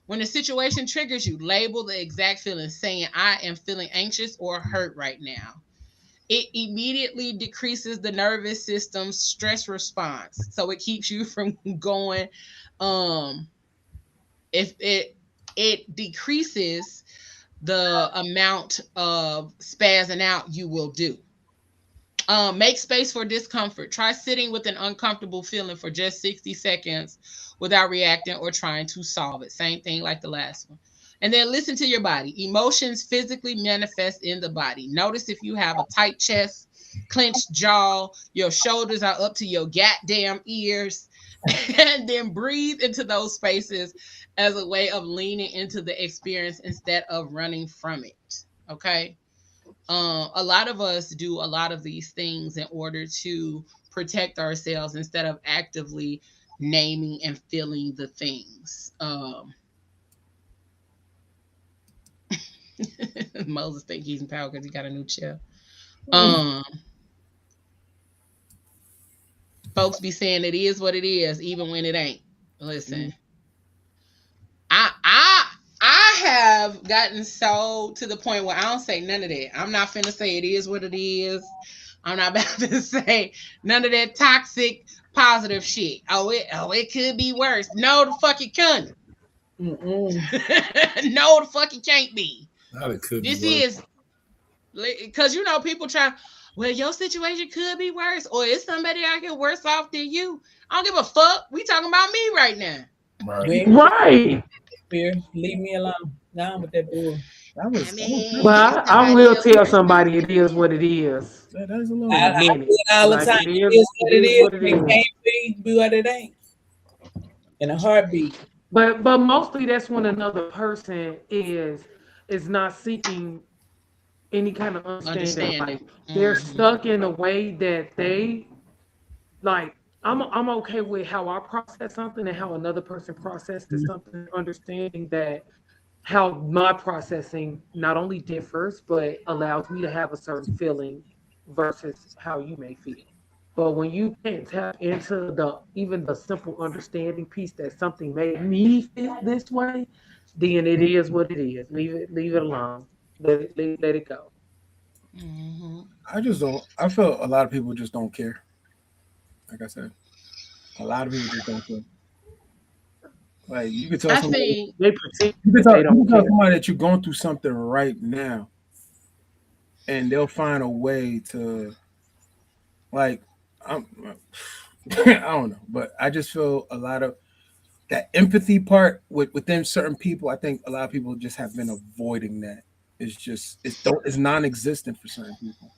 When a situation triggers you, label the exact feeling, saying, I am feeling anxious or hurt right now. It immediately decreases the nervous system's stress response. So it keeps you from going, if it decreases the amount of spazzing out you will do. Make space for discomfort. Try sitting with an uncomfortable feeling for just 60 seconds without reacting or trying to solve it. Same thing like the last one. And then listen to your body. Emotions physically manifest in the body. Notice if you have a tight chest, clenched jaw, your shoulders are up to your goddamn ears, and then breathe into those spaces as a way of leaning into the experience instead of running from it. Okay. A lot of us do a lot of these things in order to protect ourselves instead of actively naming and feeling the things. Moses think he's in power because he got a new chair. Folks be saying it is what it is, even when it ain't. Listen, I have gotten so to the point where I don't say none of that. I'm not finna say it is what it is. I'm not about to say none of that toxic positive shit. It could be worse. No, the fuck it couldn't. No, the fuck it can't be. It could this be is because people try. Well, your situation could be worse, or is somebody out here worse off than you? I don't give a fuck. We talking about me right now. Right. Leave me alone. Down with that bull. That was. Well, I will tell somebody it is what it is. That is a little. I do it all the time. It is what it is. It can't be what it ain't. In a heartbeat. But mostly that's when another person is not seeking any kind of understanding. Like they're stuck in a way that they like. I'm okay with how I process something and how another person processes something, understanding that how my processing not only differs but allows me to have a certain feeling versus how you may feel. But when you can't tap into even the simple understanding piece that something made me feel this way, then it is what it is. Leave it alone. Let it go. I just don't. I feel a lot of people just don't care. Like I said, a lot of people just don't care. Like you could tell somebody, they pretend you could tell somebody that you're going through something right now, and they'll find a way to, like, I don't know, but I just feel a lot of that empathy part within certain people. I think a lot of people just have been avoiding that. It's non-existent for certain people.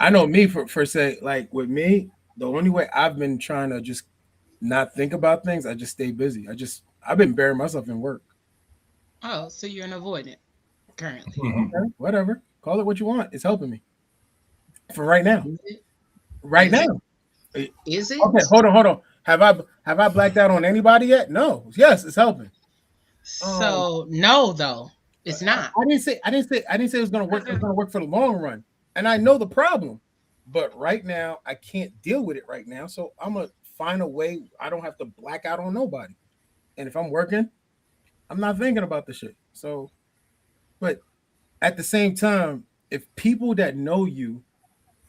I know me for say, like with me, the only way I've been trying to just not think about things, I just stay busy. I've been burying myself in work. Oh, so you're an avoidant currently. Okay, whatever. Call it what you want. It's helping me. For right now. Right now. Is it? Okay, hold on. Have I blacked out on anybody yet? No. Yes, it's helping. So no, though. It's not. I didn't say it was gonna work. It's gonna work for the long run. And I know the problem. But right now, I can't deal with it right now. So I'm gonna find a way I don't have to black out on nobody. And if I'm working, I'm not thinking about the shit. So, but at the same time, if people that know you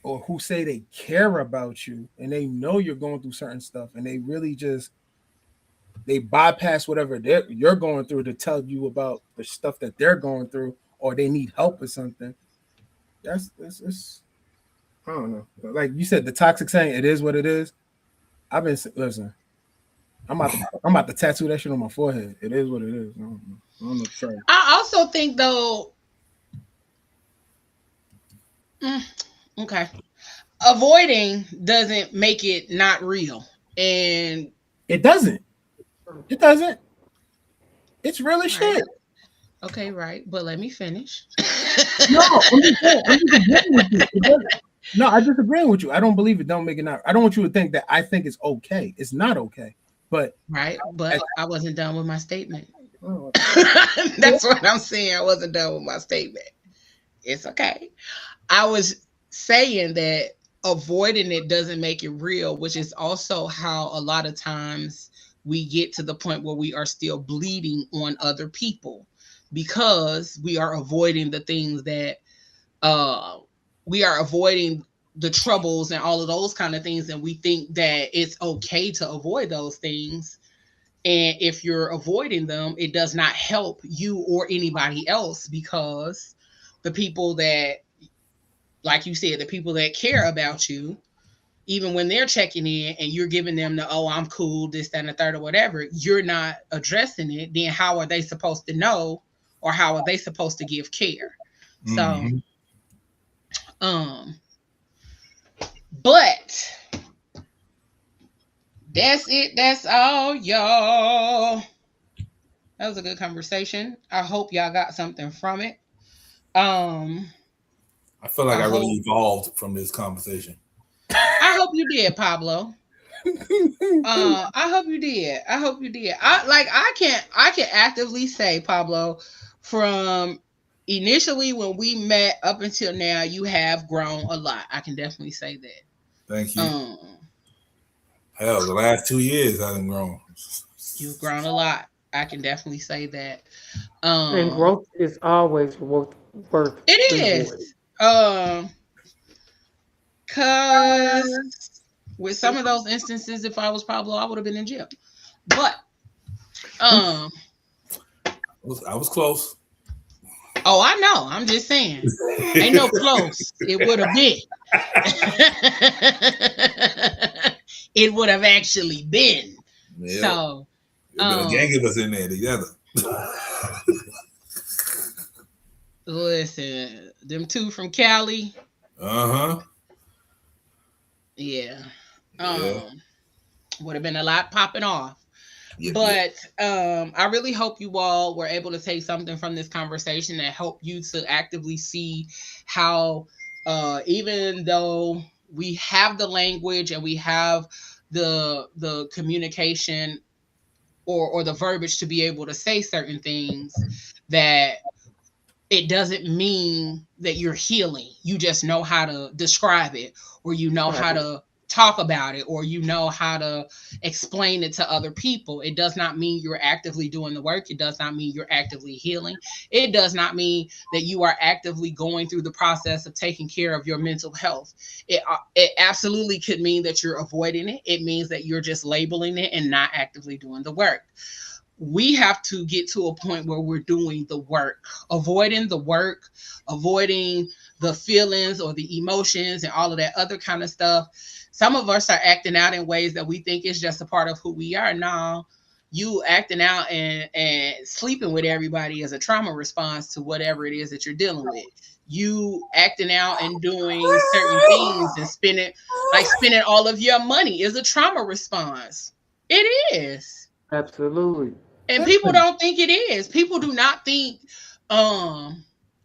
or who say they care about you and they know you're going through certain stuff and they really just they bypass whatever you're going through to tell you about the stuff that they're going through or they need help with something, that's I don't know. Like you said, the toxic saying, it is what it is. Listen, I'm about to tattoo that shit on my forehead. It is what it is. I don't know. Try. I also think though, okay, avoiding doesn't make it not real, and it doesn't. It doesn't. It's real as shit. Okay, right. But let me finish. No, I'm just agreeing with you. No, I disagree with you. I don't believe it. Don't make it not. I don't want you to think that I think it's okay. It's not okay. But right. But I wasn't done with my statement. That's what I'm saying. I wasn't done with my statement. It's okay. I was saying that avoiding it doesn't make it real, which is also how a lot of times we get to the point where we are still bleeding on other people because we are avoiding the things that we are avoiding the troubles and all of those kind of things. And we think that it's okay to avoid those things. And if you're avoiding them, it does not help you or anybody else because the people that like you said, the people that care about you, even when they're checking in and you're giving them the, oh, I'm cool, this, that, and the third, or whatever, you're not addressing it, then how are they supposed to know, or how are they supposed to give care? So, but that's it. That's all, y'all. That was a good conversation. I hope y'all got something from it. I feel like I really evolved from this conversation. I hope you did, Pablo. I hope you did. I can actively say, Pablo, from initially when we met up until now, you have grown a lot. I can definitely say that. Thank you. Hell, the last 2 years I haven't grown. You've grown a lot. I can definitely say that. And growth is always worth it is. Cause with some of those instances, if I was Pablo, I would have been in jail. But I was close. Oh, I know. I'm just saying. Ain't no close. It would have been. It would have actually been. Yeah. So there's been a gang of us in there together. Listen, them two from Cali. Yeah. Would have been a lot popping off. But I really hope you all were able to take something from this conversation that help you to actively see how even though we have the language and we have the communication or the verbiage to be able to say certain things, that it doesn't mean that you're healing. You just know how to describe it, or you know how to talk about it, or you know how to explain it to other people. It does not mean you're actively doing the work. It does not mean you're actively healing. It does not mean that you are actively going through the process of taking care of your mental health. It absolutely could mean that you're avoiding it. It means that you're just labeling it and not actively doing the work. We have to get to a point where we're doing the work, avoiding the work, avoiding the feelings or the emotions and all of that other kind of stuff. Some of us are acting out in ways that we think is just a part of who we are. No, you acting out and sleeping with everybody is a trauma response to whatever it is that you're dealing with. You acting out and doing certain things and spending all of your money is a trauma response. It is. Absolutely. And people don't think it is. People do not think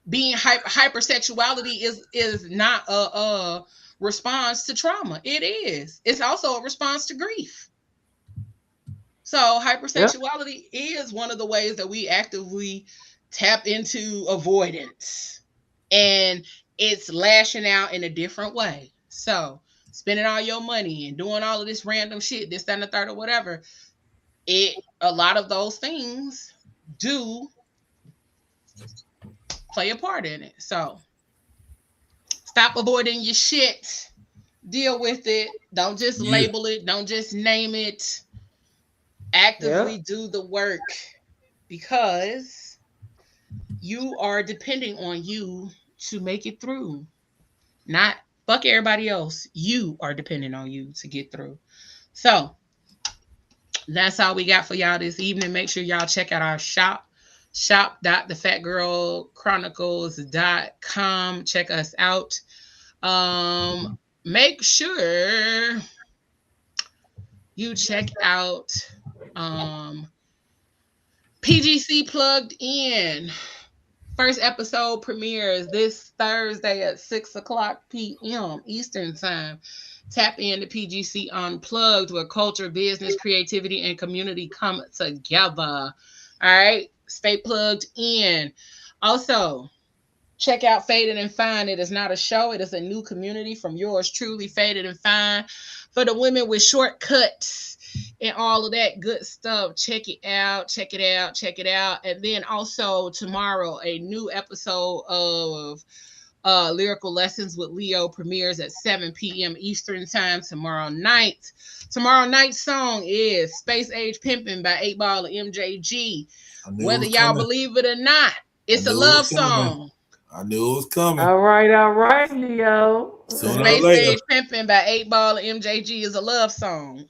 being hypersexuality is not a response to trauma. It is. It's also a response to grief. So hypersexuality is one of the ways that we actively tap into avoidance. And it's lashing out in a different way. So spending all your money and doing all of this random shit, this, that, and the third, or whatever, a lot of those things do play a part in it. So stop avoiding your shit. Deal with it. Don't just label it. Don't just name it. Actively do the work, because you are depending on you to make it through. Not fuck everybody else. You are depending on you to get through. So that's all we got for y'all this evening. Make sure y'all check out our shop.thephatgirlchronicles.com. Check us out. Make sure you check out PGC Plugged In. First episode premieres this Thursday at 6:00 p.m. Eastern Time. Tap into PGC Unplugged, where culture, business, creativity, and community come together. All right? Stay plugged in. Also, check out Faded and Fine. It is not a show. It is a new community from yours truly, Faded and Fine, for the women with shortcuts and all of that good stuff. Check it out. Check it out. Check it out. And then also tomorrow, a new episode of Lyrical Lessons with Leo premieres at 7 p.m. Eastern Time tomorrow night. Tomorrow night's song is Space Age Pimpin' by 8 Ball and MJG. Whether y'all believe it or not, it's a love song. I knew it was coming. All right, Leo. Sooner or Space later. Age Pimpin' by 8 Ball and MJG is a love song.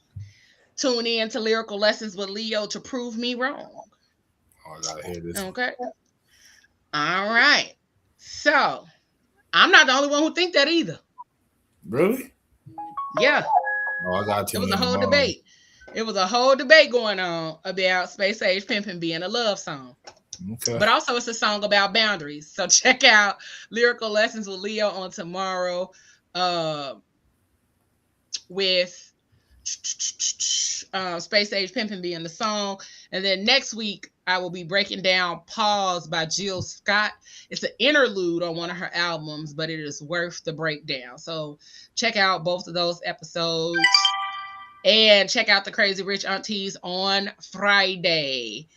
Tune in to Lyrical Lessons with Leo to prove me wrong. Oh, I gotta hear this. Okay. All right. So I'm not the only one who think that either. Really? Yeah. Oh, I got It to. was a whole debate. It was a whole debate going on about Space Age Pimpin' being a love song. Okay. But also it's a song about boundaries. So check out Lyrical Lessons with Leo on tomorrow with Space Age Pimpin' being the song. And then next week, I will be breaking down Pause by Jill Scott. It's an interlude on one of her albums, but it is worth the breakdown. So check out both of those episodes. And check out the Crazy Rich Aunties on Friday.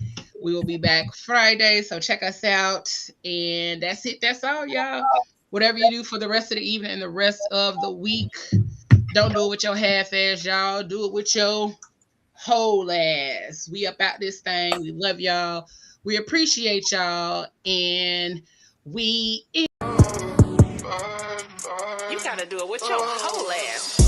We will be back Friday, so check us out. And that's it. That's all, y'all. Whatever you do for the rest of the evening and the rest of the week, don't do it with your half ass, y'all. Do it with your whole ass. We up out this thing. We love y'all. We appreciate y'all. And we... You gotta do it with your whole ass.